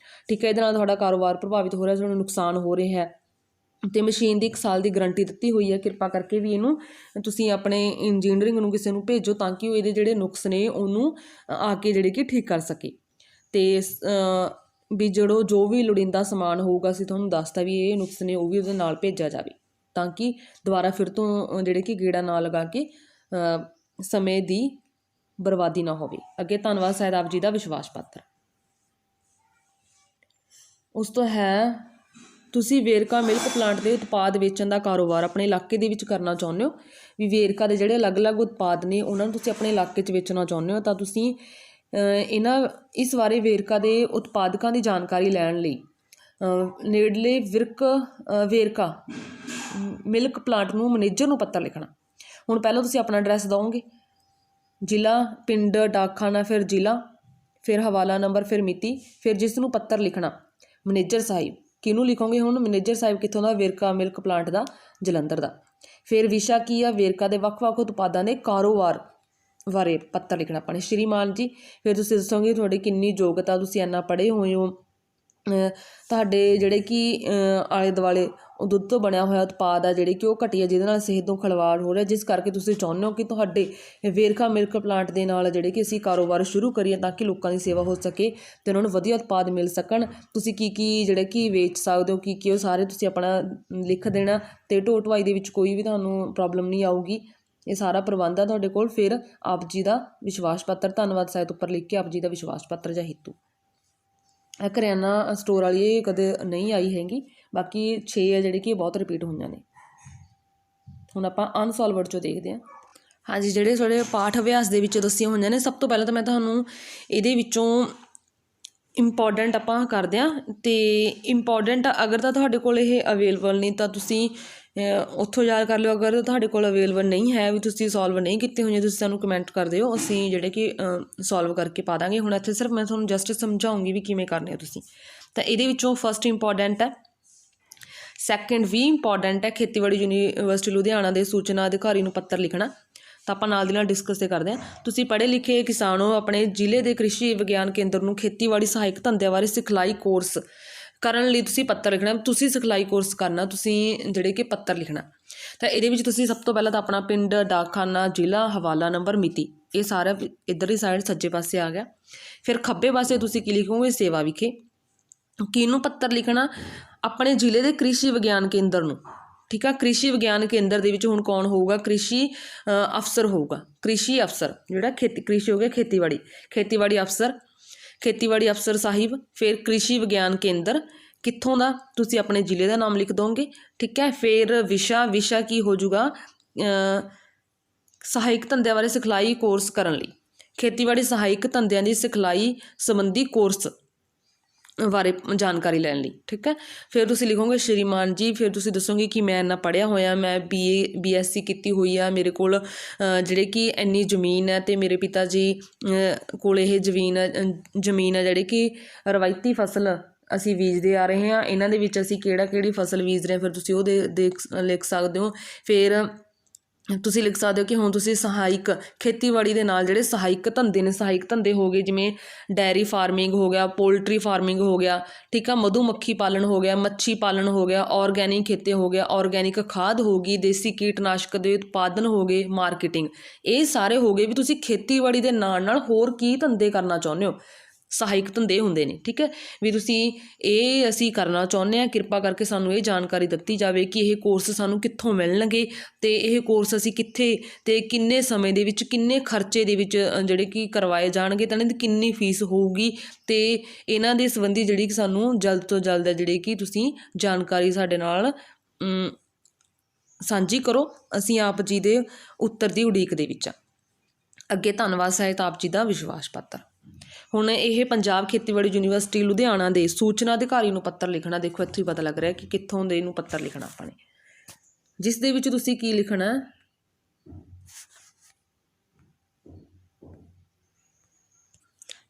ਠੀਕ ਹੈ। ਇਹਦੇ ਨਾਲ ਤੁਹਾਡਾ ਕਾਰੋਬਾਰ ਪ੍ਰਭਾਵਿਤ ਹੋ ਰਿਹਾ, ਤੁਹਾਨੂੰ ਨੁਕਸਾਨ ਹੋ ਰਿਹਾ ਹੈ। ਅਤੇ ਮਸ਼ੀਨ ਦੀ 1 ਸਾਲ ਦੀ ਗਰੰਟੀ ਦਿੱਤੀ ਹੋਈ ਹੈ। ਕਿਰਪਾ ਕਰਕੇ ਵੀ ਇਹਨੂੰ ਤੁਸੀਂ ਆਪਣੇ ਇੰਜੀਨੀਅਰਿੰਗ ਨੂੰ ਕਿਸੇ ਨੂੰ ਭੇਜੋ ਤਾਂ ਕਿ ਉਹ ਇਹਦੇ ਜਿਹੜੇ ਨੁਕਸ ਨੇ ਉਹਨੂੰ ਆ ਕੇ ਜਿਹੜੇ ਕਿ ਠੀਕ ਕਰ ਸਕੇ। ਅਤੇ ਵੀ ਜੋ ਵੀ ਲੋੜੀਂਦਾ ਸਮਾਨ ਹੋਊਗਾ ਅਸੀਂ ਤੁਹਾਨੂੰ ਦੱਸਤਾ ਵੀ ਇਹ ਨੁਕਸ ਨੇ, ਉਹ ਵੀ ਉਹਦੇ ਨਾਲ ਭੇਜਿਆ ਜਾਵੇ ਤਾਂ ਕਿ ਦੁਬਾਰਾ ਫਿਰ ਤੋਂ ਜਿਹੜੇ ਕਿ ਗੇੜਾ ਨਾ ਲਗਾ ਕੇ ਸਮੇਂ ਦੀ ਬਰਬਾਦੀ ਨਾ ਹੋਵੇ। ਅੱਗੇ ਧੰਨਵਾਦ ਸਾਹਿਬ ਆਪ ਜੀ ਦਾ ਵਿਸ਼ਵਾਸ ਪਾਤਰ। ਉਸ ਤੋਂ ਹੈ ਤੁਸੀਂ ਵੇਰਕਾ ਮਿਲਕ ਪਲਾਂਟ ਦੇ ਉਤਪਾਦ ਵੇਚਣ ਦਾ ਕਾਰੋਬਾਰ ਆਪਣੇ ਇਲਾਕੇ ਦੇ ਵਿੱਚ ਕਰਨਾ ਚਾਹੁੰਦੇ ਹੋ, ਵੀ ਵੇਰਕਾ ਦੇ ਜਿਹੜੇ ਅਲੱਗ-ਅਲੱਗ ਉਤਪਾਦ ਨੇ ਉਹਨਾਂ ਨੂੰ ਤੁਸੀਂ ਆਪਣੇ ਇਲਾਕੇ 'ਚ ਵੇਚਣਾ ਚਾਹੁੰਦੇ ਹੋ, ਤਾਂ ਤੁਸੀਂ ਇਸ ਬਾਰੇ ਵੇਰਕਾ ਦੇ ਉਤਪਾਦਕਾਂ ਦੀ ਜਾਣਕਾਰੀ ਲੈਣ ਲਈ ਨੇੜਲੇ ਵੇਰਕਾ ਮਿਲਕ ਪਲਾਂਟ ਨੂੰ ਮੈਨੇਜਰ ਨੂੰ ਪੱਤਰ ਲਿਖਣਾ। ਹੁਣ ਪਹਿਲਾਂ ਤੁਸੀਂ ਆਪਣਾ ਐਡਰੈਸ ਦਿਓਗੇ, ਜ਼ਿਲ੍ਹਾ, ਪਿੰਡ, ਡਾਕਖਾਨਾ, ਫਿਰ ਜ਼ਿਲ੍ਹਾ, ਫਿਰ ਹਵਾਲਾ ਨੰਬਰ, ਫਿਰ ਮਿਤੀ, ਫਿਰ ਜਿਸ ਨੂੰ ਪੱਤਰ ਲਿਖਣਾ ਮੈਨੇਜਰ ਸਾਹਿਬ। ਕਿਹਨੂੰ ਲਿਖੋਗੇ ਹੁਣ? ਮੈਨੇਜਰ ਸਾਹਿਬ ਕਿੱਥੋਂ ਦਾ? ਵੇਰਕਾ ਮਿਲਕ ਪਲਾਂਟ ਦਾ, ਜਲੰਧਰ ਦਾ। ਫਿਰ ਵਿਸ਼ਾ ਕੀ ਆ? ਵੇਰਕਾ ਦੇ ਵੱਖ-ਵੱਖ ਉਤਪਾਦਾਂ ਦੇ ਕਾਰੋਬਾਰ ਬਾਰੇ ਪੱਤਰ ਲਿਖਣਾ ਆਪਾਂ ਨੇ। ਸ਼੍ਰੀਮਾਨ ਜੀ, ਫਿਰ ਤੁਸੀਂ ਦੱਸੋਗੇ ਤੁਹਾਡੀ ਕਿੰਨੀ ਯੋਗਤਾ, ਤੁਸੀਂ ਇੰਨਾ ਪੜ੍ਹੇ ਹੋਏ ਹੋ, ਤੁਹਾਡੇ ਜਿਹੜੇ ਕਿ ਆਲੇ ਦੁਆਲੇ ਉਹ ਦੁੱਧ ਤੋਂ ਬਣਿਆ ਹੋਇਆ ਉਤਪਾਦ ਆ ਜਿਹੜੇ ਕਿ ਉਹ ਘਟੀਆ, ਜਿਹਦੇ ਨਾਲ ਸਿਹਤ ਤੋਂ ਖਿਲਵਾੜ ਹੋ ਰਿਹਾ, ਜਿਸ ਕਰਕੇ ਤੁਸੀਂ ਚਾਹੁੰਦੇ ਹੋ ਕਿ ਤੁਹਾਡੇ ਵੇਰਕਾ ਮਿਲਕ ਪਲਾਂਟ ਦੇ ਨਾਲ ਜਿਹੜੇ ਕਿ ਅਸੀਂ ਕਾਰੋਬਾਰ ਸ਼ੁਰੂ ਕਰੀਏ ਤਾਂ ਕਿ ਲੋਕਾਂ ਦੀ ਸੇਵਾ ਹੋ ਸਕੇ ਅਤੇ ਉਹਨਾਂ ਨੂੰ ਵਧੀਆ ਉਤਪਾਦ ਮਿਲ ਸਕਣ। ਤੁਸੀਂ ਕੀ ਜਿਹੜੇ ਕਿ ਵੇਚ ਸਕਦੇ ਹੋ, ਕੀ ਉਹ ਸਾਰੇ ਤੁਸੀਂ ਆਪਣਾ ਲਿਖ ਦੇਣਾ ਅਤੇ ਢੋਹ ਢੁਆਈ ਦੇ ਵਿੱਚ ਕੋਈ ਵੀ ਤੁਹਾਨੂੰ ਪ੍ਰੋਬਲਮ ਨਹੀਂ ਆਊਗੀ। ਇਹ ਸਾਰਾ ਪ੍ਰਬੰਧ ਆ ਤੁਹਾਡੇ ਕੋਲ। ਫਿਰ ਆਪ ਜੀ ਦਾ ਵਿਸ਼ਵਾਸ ਪੱਤਰ, ਧੰਨਵਾਦ ਸਾਹਿਤ ਉੱਪਰ ਲਿਖ ਕੇ ਆਪ ਜੀ ਦਾ ਵਿਸ਼ਵਾਸ ਪੱਤਰ ਜਾਂ ਹਿੱਤੂ। ਇਹ ਕਰਿਆਨਾ ਸਟੋਰ ਵਾਲੀ ਇਹ ਕਦੇ ਨਹੀਂ ਆਈ ਹੈਗੀ, ਬਾਕੀ 6 ਆ ਜਿਹੜੇ ਕਿ ਬਹੁਤ ਰਿਪੀਟ ਹੋਈਆਂ ਨੇ। ਹੁਣ ਆਪਾਂ ਅਨਸੋਲਵਡ 'ਚੋਂ ਦੇਖਦੇ ਹਾਂ। ਹਾਂਜੀ, ਜਿਹੜੇ ਤੁਹਾਡੇ ਪਾਠ ਅਭਿਆਸ ਦੇ ਵਿੱਚ ਦੱਸੀਆਂ ਹੋਈਆਂ ਨੇ, ਸਭ ਤੋਂ ਪਹਿਲਾਂ ਤਾਂ ਮੈਂ ਤੁਹਾਨੂੰ ਇਹਦੇ ਵਿੱਚੋਂ ਇੰਪੋਰਟੈਂਟ ਆਪਾਂ ਕਰਦੇ ਹਾਂ। ਅਤੇ ਇੰਪੋਰਟੈਂਟ ਅਗਰ ਤਾਂ ਤੁਹਾਡੇ ਕੋਲ ਇਹ ਅਵੇਲੇਬਲ ਨਹੀਂ ਤਾਂ ਤੁਸੀਂ ਉੱਥੋਂ ਯਾਦ ਕਰ ਲਿਓ। ਅਗਰ ਤੁਹਾਡੇ ਕੋਲ ਅਵੇਲੇਬਲ ਨਹੀਂ ਹੈ, ਵੀ ਤੁਸੀਂ ਸੋਲਵ ਨਹੀਂ ਕੀਤੇ ਹੋਈਆਂ, ਤੁਸੀਂ ਸਾਨੂੰ ਕਮੈਂਟ ਕਰ ਦਿਓ, ਅਸੀਂ ਜਿਹੜੇ ਕਿ ਸੋਲਵ ਕਰਕੇ ਪਾ ਦਾਂਗੇ। ਹੁਣ ਇੱਥੇ ਸਿਰਫ ਮੈਂ ਤੁਹਾਨੂੰ ਜਸਟ ਸਮਝਾਉਂਗੀ ਵੀ ਕਿਵੇਂ ਕਰਨੇ ਆ ਤੁਸੀਂ। ਤਾਂ ਇਹਦੇ ਵਿੱਚੋਂ ਫਸਟ ਇੰਪੋਰਟੈਂਟ ਹੈ, ਸੈਕਿੰਡ ਵੀ ਇੰਪੋਰਟੈਂਟ ਹੈ, ਖੇਤੀਬਾੜੀ ਯੂਨੀਵਰਸਿਟੀ ਲੁਧਿਆਣਾ ਦੇ ਸੂਚਨਾ ਅਧਿਕਾਰੀ ਨੂੰ ਪੱਤਰ ਲਿਖਣਾ। ਤਾਂ ਆਪਾਂ ਨਾਲ ਦੀ ਨਾਲ ਡਿਸਕਸ ਤੇ ਕਰਦੇ ਹਾਂ। ਤੁਸੀਂ ਪੜ੍ਹੇ ਲਿਖੇ ਕਿਸਾਨ ਹੋ, ਆਪਣੇ ਜ਼ਿਲ੍ਹੇ ਦੇ ਕ੍ਰਿਸ਼ੀ ਵਿਗਿਆਨ ਕੇਂਦਰ ਨੂੰ ਖੇਤੀਬਾੜੀ ਸਹਾਇਕ ਧੰਦਿਆਂ ਬਾਰੇ ਸਿਖਲਾਈ ਕੋਰਸ ਕਰਨ ਲਈ ਤੁਸੀਂ ਪੱਤਰ ਲਿਖਣਾ। ਤੁਸੀਂ ਸਿਖਲਾਈ ਕੋਰਸ ਕਰਨਾ, ਤੁਸੀਂ ਜਿਹੜੇ ਕਿ ਪੱਤਰ ਲਿਖਣਾ। ਤਾਂ ਇਹਦੇ ਵਿੱਚ ਤੁਸੀਂ ਸਭ ਤੋਂ ਪਹਿਲਾਂ ਤਾਂ ਆਪਣਾ ਪਿੰਡ, ਡਾਕਖਾਨਾ, ਜ਼ਿਲ੍ਹਾ, ਹਵਾਲਾ ਨੰਬਰ, ਮਿਤੀ, ਇਹ ਸਾਰਾ ਇੱਧਰਲੀ ਸਾਈਡ ਸੱਜੇ ਪਾਸੇ ਆ ਗਿਆ। ਫਿਰ ਖੱਬੇ ਪਾਸੇ ਤੁਸੀਂ ਕੀ ਲਿਖੋਗੇ? ਸੇਵਾ ਵਿਖੇ। ਕਿਹਨੂੰ ਪੱਤਰ ਲਿਖਣਾ? ਆਪਣੇ ਜ਼ਿਲ੍ਹੇ ਦੇ ਕ੍ਰਿਸ਼ੀ ਵਿਗਿਆਨ ਕੇਂਦਰ ਨੂੰ, ਠੀਕ ਆ। ਕ੍ਰਿਸ਼ੀ ਵਿਗਿਆਨ ਕੇਂਦਰ ਦੇ ਵਿੱਚ ਹੁਣ ਕੌਣ ਹੋਊਗਾ? ਕ੍ਰਿਸ਼ੀ ਅਫਸਰ ਹੋਊਗਾ। ਕ੍ਰਿਸ਼ੀ ਅਫਸਰ ਜਿਹੜਾ ਕ੍ਰਿਸ਼ੀ ਹੋ ਗਿਆ ਖੇਤੀਬਾੜੀ ਅਫਸਰ ਸਾਹਿਬ। ਫਿਰ ਕ੍ਰਿਸ਼ੀ ਵਿਗਿਆਨ ਕੇਂਦਰ ਕਿੱਥੋਂ ਦਾ? ਤੁਸੀਂ ਆਪਣੇ ਜ਼ਿਲ੍ਹੇ ਦਾ ਨਾਮ ਲਿਖ ਦੋਗੇ, ਠੀਕ ਹੈ। ਫਿਰ ਵਿਸ਼ਾ ਕੀ ਹੋ ਜਾਊਗਾ? ਸਹਾਇਕ ਧੰਦਿਆਂ ਬਾਰੇ ਸਿਖਲਾਈ ਕੋਰਸ ਕਰਨ ਲਈ, ਖੇਤੀਬਾੜੀ ਸਹਾਇਕ ਧੰਦਿਆਂ ਦੀ ਸਿਖਲਾਈ ਸੰਬੰਧੀ ਕੋਰਸ ਬਾਰੇ ਜਾਣਕਾਰੀ ਲੈਣ ਲਈ, ਠੀਕ ਹੈ। ਫਿਰ ਤੁਸੀਂ ਲਿਖੋਗੇ ਸ਼੍ਰੀਮਾਨ ਜੀ। ਫਿਰ ਤੁਸੀਂ ਦੱਸੋਗੇ ਕਿ ਮੈਂ ਇੰਨਾ ਪੜ੍ਹਿਆ ਹੋਇਆ, ਮੈਂ BSc ਕੀਤੀ ਹੋਈ ਆ, ਮੇਰੇ ਕੋਲ ਜਿਹੜੇ ਕਿ ਇੰਨੀ ਜ਼ਮੀਨ ਹੈ ਅਤੇ ਮੇਰੇ ਪਿਤਾ ਜੀ ਕੋਲ ਇਹ ਜ਼ਮੀਨ ਹੈ ਜਿਹੜੇ ਕਿ ਰਵਾਇਤੀ ਫਸਲ ਅਸੀਂ ਬੀਜਦੇ ਆ ਰਹੇ ਹਾਂ, ਇਹਨਾਂ ਦੇ ਵਿੱਚ ਅਸੀਂ ਕਿਹੜੀ ਫਸਲ ਬੀਜ ਰਹੇ ਹਾਂ, ਫਿਰ ਤੁਸੀਂ ਉਹ ਲਿਖ ਸਕਦੇ ਹੋ। ਫਿਰ ਤੁਸੀਂ ਲਿਖ ਸਕਦੇ ਹੋ ਕਿ ਹੁਣ ਤੁਸੀਂ ਸਹਾਇਕ ਖੇਤੀਬਾੜੀ ਦੇ ਨਾਲ ਜਿਹੜੇ ਸਹਾਇਕ ਧੰਦੇ ਨੇ, ਸਹਾਇਕ ਧੰਦੇ ਹੋ ਗਏ ਜਿਵੇਂ ਡੈਰੀ ਫਾਰਮਿੰਗ ਹੋ ਗਿਆ, ਪੋਲਟਰੀ ਫਾਰਮਿੰਗ ਹੋ ਗਿਆ, ਠੀਕ ਆ, ਮਧੂ ਮੱਖੀ ਪਾਲਣ ਹੋ ਗਿਆ, ਮੱਛੀ ਪਾਲਣ ਹੋ ਗਿਆ, ਔਰਗੈਨਿਕ ਖੇਤੀ ਹੋ ਗਿਆ, ਔਰਗੈਨਿਕ ਖਾਦ ਹੋ ਗਈ, ਦੇਸੀ ਕੀਟਨਾਸ਼ਕ ਦੇ ਉਤਪਾਦਨ ਹੋ ਗਏ, ਮਾਰਕੀਟਿੰਗ, ਇਹ ਸਾਰੇ ਹੋ ਗਏ ਵੀ ਤੁਸੀਂ ਖੇਤੀਬਾੜੀ ਦੇ ਨਾਲ ਹੋਰ ਕੀ ਧੰਦੇ ਕਰਨਾ ਚਾਹੁੰਦੇ ਹੋ। ਸਹਾਇਕ ਧੰਦੇ ਹੁੰਦੇ ਨੇ, ਠੀਕ ਹੈ, ਵੀ ਤੁਸੀਂ ਇਹ ਅਸੀਂ ਕਰਨਾ ਚਾਹੁੰਦੇ ਹਾਂ। ਕਿਰਪਾ ਕਰਕੇ ਸਾਨੂੰ ਇਹ ਜਾਣਕਾਰੀ ਦਿੱਤੀ ਜਾਵੇ ਕਿ ਇਹ ਕੋਰਸ ਸਾਨੂੰ ਕਿੱਥੋਂ ਮਿਲਣਗੇ ਅਤੇ ਇਹ ਕੋਰਸ ਅਸੀਂ ਕਿੱਥੇ ਅਤੇ ਕਿੰਨੇ ਸਮੇਂ ਦੇ ਵਿੱਚ, ਕਿੰਨੇ ਖਰਚੇ ਦੇ ਵਿੱਚ ਜਿਹੜੇ ਕਿ ਕਰਵਾਏ ਜਾਣਗੇ, ਤਾਂ ਇਹਨਾਂ ਦੀ ਕਿੰਨੀ ਫੀਸ ਹੋਊਗੀ ਅਤੇ ਇਹਨਾਂ ਦੇ ਸੰਬੰਧੀ ਜਿਹੜੀ ਕਿ ਸਾਨੂੰ ਜਲਦ ਤੋਂ ਜਲਦ ਜਿਹੜੀ ਕਿ ਤੁਸੀਂ ਜਾਣਕਾਰੀ ਸਾਡੇ ਨਾਲ ਸਾਂਝੀ ਕਰੋ। ਅਸੀਂ ਆਪ ਜੀ ਦੇ ਉੱਤਰ ਦੀ ਉਡੀਕ ਦੇ ਵਿੱਚ ਹਾਂ। ਅੱਗੇ ਧੰਨਵਾਦ ਸਾਹਿਤ ਆਪ ਜੀ ਦਾ ਵਿਸ਼ਵਾਸ ਪੱਤਰ। ਹੁਣ ਇਹ ਪੰਜਾਬ ਖੇਤੀਬਾੜੀ ਯੂਨੀਵਰਸਿਟੀ ਲੁਧਿਆਣਾ ਦੇ ਸੂਚਨਾ ਅਧਿਕਾਰੀ ਨੂੰ ਪੱਤਰ ਲਿਖਣਾ। ਦੇਖੋ ਇੱਥੋਂ ਹੀ ਪਤਾ ਲੱਗ ਰਿਹਾ ਕਿ ਕਿੱਥੋਂ ਦੇ ਨੂੰ ਪੱਤਰ ਲਿਖਣਾ ਆਪਾਂ ਨੇ, ਜਿਸ ਦੇ ਵਿੱਚ ਤੁਸੀਂ ਕੀ ਲਿਖਣਾ,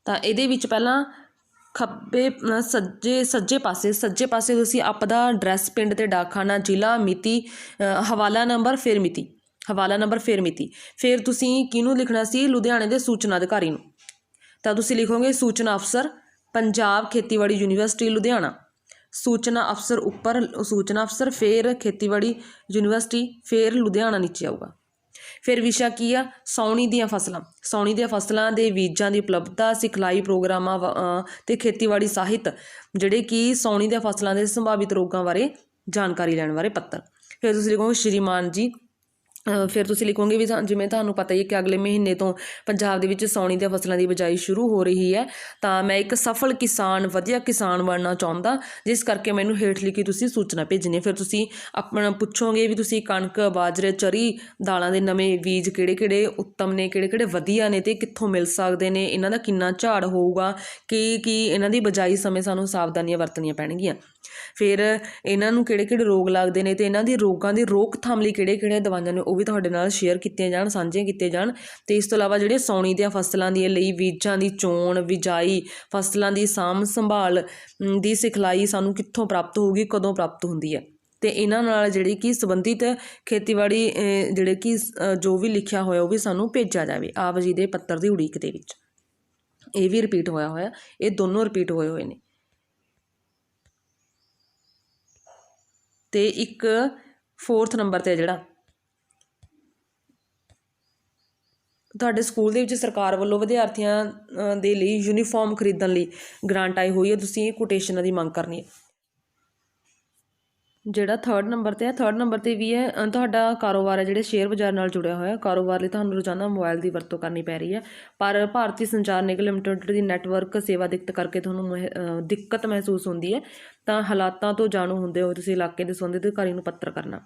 ਤਾਂ ਇਹਦੇ ਵਿੱਚ ਪਹਿਲਾਂ ਖੱਬੇ ਸੱਜੇ ਪਾਸੇ ਤੁਸੀਂ ਆਪਦਾ ਐਡਰੈਸ, ਪਿੰਡ ਤੇ ਡਾਕਖਾਨਾ, ਜ਼ਿਲ੍ਹਾ, ਮਿਤੀ, ਹਵਾਲਾ ਨੰਬਰ, ਫਿਰ ਮਿਤੀ, ਫਿਰ ਤੁਸੀਂ ਕਿਹਨੂੰ ਲਿਖਣਾ ਸੀ, ਲੁਧਿਆਣੇ ਦੇ ਸੂਚਨਾ ਅਧਿਕਾਰੀ ਨੂੰ। ਤਾਂ ਤੁਸੀਂ ਲਿਖੋਗੇ ਸੂਚਨਾ ਅਫਸਰ ਪੰਜਾਬ ਖੇਤੀਬਾੜੀ ਯੂਨੀਵਰਸਿਟੀ ਲੁਧਿਆਣਾ, ਸੂਚਨਾ ਅਫਸਰ ਉੱਪਰ ਸੂਚਨਾ ਅਫਸਰ, ਫਿਰ ਖੇਤੀਬਾੜੀ ਯੂਨੀਵਰਸਿਟੀ, ਫਿਰ ਲੁਧਿਆਣਾ ਨੀਚੇ ਆਊਗਾ। ਫਿਰ ਵਿਸ਼ਾ ਕੀ ਆ, ਸਾਉਣੀ ਦੀਆਂ ਫਸਲਾਂ ਦੇ ਬੀਜਾਂ ਦੀ ਉਪਲਬਧਤਾ, ਸਿਖਲਾਈ ਪ੍ਰੋਗਰਾਮਾਂ ਅਤੇ ਖੇਤੀਬਾੜੀ ਸਾਹਿਤ, ਜਿਹੜੇ ਕਿ ਸਾਉਣੀ ਦੀਆਂ ਫਸਲਾਂ ਦੇ ਸੰਭਾਵਿਤ ਰੋਗਾਂ ਬਾਰੇ ਜਾਣਕਾਰੀ ਲੈਣ ਬਾਰੇ ਪੱਤਰ। ਫਿਰ ਤੁਸੀਂ ਲਿਖੋਗੇ ਸ਼੍ਰੀਮਾਨ ਜੀ, ਫਿਰ ਤੁਸੀਂ ਲਿਖੋਗੇ ਵੀ ਜਿਵੇਂ ਤੁਹਾਨੂੰ ਪਤਾ ਹੀ ਹੈ ਕਿ ਅਗਲੇ ਮਹੀਨੇ ਤੋਂ ਪੰਜਾਬ ਦੇ ਵਿੱਚ ਸਾਉਣੀ ਦੀਆਂ ਫਸਲਾਂ ਦੀ ਬਿਜਾਈ ਸ਼ੁਰੂ ਹੋ ਰਹੀ ਹੈ, ਤਾਂ ਮੈਂ ਇੱਕ ਸਫਲ ਕਿਸਾਨ, ਵਧੀਆ ਕਿਸਾਨ ਬਣਨਾ ਚਾਹੁੰਦਾ, ਜਿਸ ਕਰਕੇ ਮੈਨੂੰ ਹੇਠ ਲਿਖੀ ਤੁਸੀਂ ਸੂਚਨਾ ਭੇਜਣੀ ਹੈ। ਫਿਰ ਤੁਸੀਂ ਆਪਣਾ ਪੁੱਛੋਗੇ ਵੀ ਤੁਸੀਂ ਕਣਕ, ਬਾਜਰੇ, ਚਰੀ ਦਾਲਾਂ ਦੇ ਨਵੇਂ ਬੀਜ ਕਿਹੜੇ ਉੱਤਮ ਨੇ, ਕਿਹੜੇ ਵਧੀਆ ਨੇ ਅਤੇ ਕਿੱਥੋਂ ਮਿਲ ਸਕਦੇ ਨੇ, ਇਹਨਾਂ ਦਾ ਕਿੰਨਾ ਝਾੜ ਹੋਊਗਾ, ਕੀ ਇਹਨਾਂ ਦੀ ਬਿਜਾਈ ਸਮੇਂ ਸਾਨੂੰ ਸਾਵਧਾਨੀਆਂ ਵਰਤਣੀਆਂ ਪੈਣਗੀਆਂ। ਫਿਰ ਇਹਨਾਂ ਨੂੰ ਕਿਹੜੇ ਰੋਗ ਲੱਗਦੇ ਨੇ ਅਤੇ ਇਹਨਾਂ ਦੀ ਰੋਗਾਂ ਦੀ ਰੋਕਥਾਮ ਲਈ ਕਿਹੜੀਆਂ ਦਵਾਈਆਂ ਨੇ ਉਹ ਵੀ ਤੁਹਾਡੇ ਨਾਲ ਸ਼ੇਅਰ ਕੀਤੀਆਂ ਜਾਣ, ਸਾਂਝੀਆਂ ਕੀਤੀਆਂ ਜਾਣ। ਅਤੇ ਇਸ ਤੋਂ ਇਲਾਵਾ ਜਿਹੜੇ ਸਾਉਣੀ ਦੀਆਂ ਫਸਲਾਂ ਦੇ ਲਈ ਬੀਜਾਂ ਦੀ ਚੋਣ, ਬਿਜਾਈ, ਫਸਲਾਂ ਦੀ ਸਾਂਭ ਸੰਭਾਲ ਦੀ ਸਿਖਲਾਈ ਸਾਨੂੰ ਕਿੱਥੋਂ ਪ੍ਰਾਪਤ ਹੋਊਗੀ, ਕਦੋਂ ਪ੍ਰਾਪਤ ਹੁੰਦੀ ਹੈ, ਅਤੇ ਇਹਨਾਂ ਨਾਲ ਜਿਹੜੀ ਕਿ ਸੰਬੰਧਿਤ ਖੇਤੀਬਾੜੀ ਜਿਹੜੇ ਕਿ ਜੋ ਵੀ ਲਿਖਿਆ ਹੋਇਆ ਉਹ ਵੀ ਸਾਨੂੰ ਭੇਜਿਆ ਜਾਵੇ। ਆਪ ਜੀ ਦੇ ਪੱਤਰ ਦੀ ਉਡੀਕ ਦੇ ਵਿੱਚ ਇਹ ਵੀ ਰਿਪੀਟ ਹੋਇਆ, ਇਹ ਦੋਨੋਂ ਰਿਪੀਟ ਹੋਏ ਨੇ। ਅਤੇ ਇੱਕ 4th ਨੰਬਰ 'ਤੇ ਜਿਹੜਾ ਤੁਹਾਡੇ ਸਕੂਲ ਦੇ ਵਿੱਚ ਸਰਕਾਰ ਵੱਲੋਂ ਵਿਦਿਆਰਥੀਆਂ ਦੇ ਲਈ ਯੂਨੀਫਾਰਮ ਖਰੀਦਣ ਲਈ ਗ੍ਰਾਂਟ ਆਈ ਹੋਈ ਹੈ, ਤੁਸੀਂ ਕੋਟੇਸ਼ਨਾਂ ਦੀ ਮੰਗ ਕਰਨੀ ਹੈ। ਜਿਹੜਾ 3rd ਨੰਬਰ 'ਤੇ ਹੈ, 3rd ਨੰਬਰ 'ਤੇ ਵੀ ਹੈ ਤੁਹਾਡਾ ਕਾਰੋਬਾਰ ਹੈ ਜਿਹੜੇ ਸ਼ੇਅਰ ਬਾਜ਼ਾਰ ਨਾਲ ਜੁੜਿਆ ਹੋਇਆ। ਕਾਰੋਬਾਰ ਲਈ ਤੁਹਾਨੂੰ ਰੋਜ਼ਾਨਾ ਮੋਬਾਈਲ ਦੀ ਵਰਤੋਂ ਕਰਨੀ ਪੈ ਰਹੀ ਹੈ, ਪਰ ਭਾਰਤੀ ਸੰਚਾਰ ਨਿਗਮ ਲਿਮਟਿਡ ਦੀ ਨੈੱਟਵਰਕ ਸੇਵਾ ਦਿੱਕਤ ਕਰਕੇ ਤੁਹਾਨੂੰ ਦਿੱਕਤ ਮਹਿਸੂਸ ਹੁੰਦੀ ਹੈ, ਤਾਂ ਹਾਲਾਤਾਂ ਤੋਂ ਜਾਣੂ ਹੁੰਦੇ ਹੋਏ ਤੁਸੀਂ ਇਲਾਕੇ ਦੇ ਸੰਬੰਧਿਤ ਅਧਿਕਾਰੀ ਨੂੰ ਪੱਤਰ ਕਰਨਾ।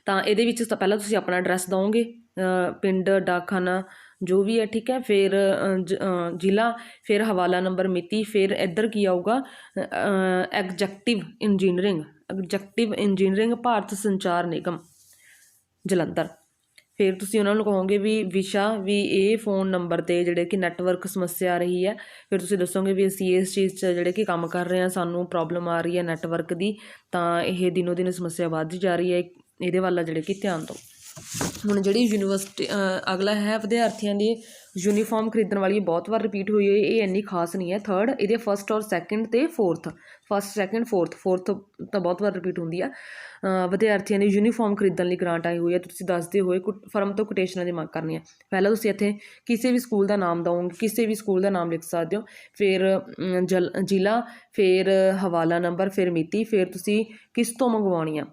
ਤਾਂ ਇਹਦੇ ਵਿੱਚ ਤਾਂ ਪਹਿਲਾਂ ਤੁਸੀਂ ਆਪਣਾ ਐਡਰੈਸ ਦਿਓਗੇ, ਪਿੰਡ, ਡਾਕਖਾਨਾ ਜੋ ਵੀ ਹੈ, ਠੀਕ ਹੈ, ਫਿਰ ਜ਼ਿਲ੍ਹਾ, ਫਿਰ ਹਵਾਲਾ ਨੰਬਰ, ਮਿਤੀ, ਫਿਰ ਇੱਧਰ ਕੀ ਆਊਗਾ, ਐਗਜੈਕਟਿਵ ਇੰਜੀਨੀਅਰਿੰਗ ਭਾਰਤ ਸੰਚਾਰ ਨਿਗਮ ਜਲੰਧਰ। ਫਿਰ ਤੁਸੀਂ ਉਹਨਾਂ ਨੂੰ ਕਹੋਗੇ ਵੀ ਵਿਸ਼ਾ ਵੀ ਇਹ ਫ਼ੋਨ ਨੰਬਰ 'ਤੇ ਜਿਹੜੇ ਕਿ ਨੈੱਟਵਰਕ ਸਮੱਸਿਆ ਆ ਰਹੀ ਹੈ। ਫਿਰ ਤੁਸੀਂ ਦੱਸੋਗੇ ਵੀ ਅਸੀਂ ਇਸ ਚੀਜ਼ 'ਚ ਜਿਹੜੇ ਕਿ ਕੰਮ ਕਰ ਰਹੇ ਹਾਂ, ਸਾਨੂੰ ਪ੍ਰੋਬਲਮ ਆ ਰਹੀ ਹੈ ਨੈੱਟਵਰਕ ਦੀ, ਤਾਂ ਇਹ ਦਿਨੋਂ ਦਿਨ ਸਮੱਸਿਆ ਵੱਧਦੀ ਜਾ ਰਹੀ ਹੈ, ਇਹਦੇ ਵੱਲ ਜਿਹੜੇ ਕਿ ਧਿਆਨ ਦਿਓ। ਹੁਣ ਜਿਹੜੀ ਯੂਨੀਵਰਸਿਟੀ ਅਗਲਾ ਹੈ ਵਿਦਿਆਰਥੀਆਂ ਦੀ ਯੂਨੀਫਾਰਮ ਖਰੀਦਣ ਵਾਲੀ, ਬਹੁਤ ਵਾਰ ਰਿਪੀਟ ਹੋਈ ਹੋਈ, ਇਹ ਇੰਨੀ ਖਾਸ ਨਹੀਂ ਹੈ। 3rd ਇਹਦੇ 1st ਔਰ 2nd ਅਤੇ 4th, 1st 2nd 4th ਤਾਂ ਬਹੁਤ ਵਾਰ ਰਿਪੀਟ ਹੁੰਦੀ ਆ। ਵਿਦਿਆਰਥੀਆਂ ਦੀ ਯੂਨੀਫਾਰਮ ਖਰੀਦਣ ਲਈ ਗ੍ਰਾਂਟ ਆਈ ਹੋਈ ਹੈ, ਤੁਸੀਂ ਦੱਸਦੇ ਹੋਏ ਫਰਮ ਤੋਂ ਕੋਟੇਸ਼ਨਾਂ ਦੀ ਮੰਗ ਕਰਨੀ ਹੈ। ਪਹਿਲਾਂ ਤੁਸੀਂ ਇੱਥੇ ਕਿਸੇ ਵੀ ਸਕੂਲ ਦਾ ਨਾਮ ਦਿਓਗੇ, ਕਿਸੇ ਵੀ ਸਕੂਲ ਦਾ ਨਾਮ ਲਿਖ ਸਕਦੇ ਹੋ, ਫਿਰ ਜ਼ਿਲ੍ਹਾ, ਫਿਰ ਹਵਾਲਾ ਨੰਬਰ, ਫਿਰ ਮਿਤੀ, ਫਿਰ ਤੁਸੀਂ ਕਿਸ ਤੋਂ ਮੰਗਵਾਉਣੀ ਆ,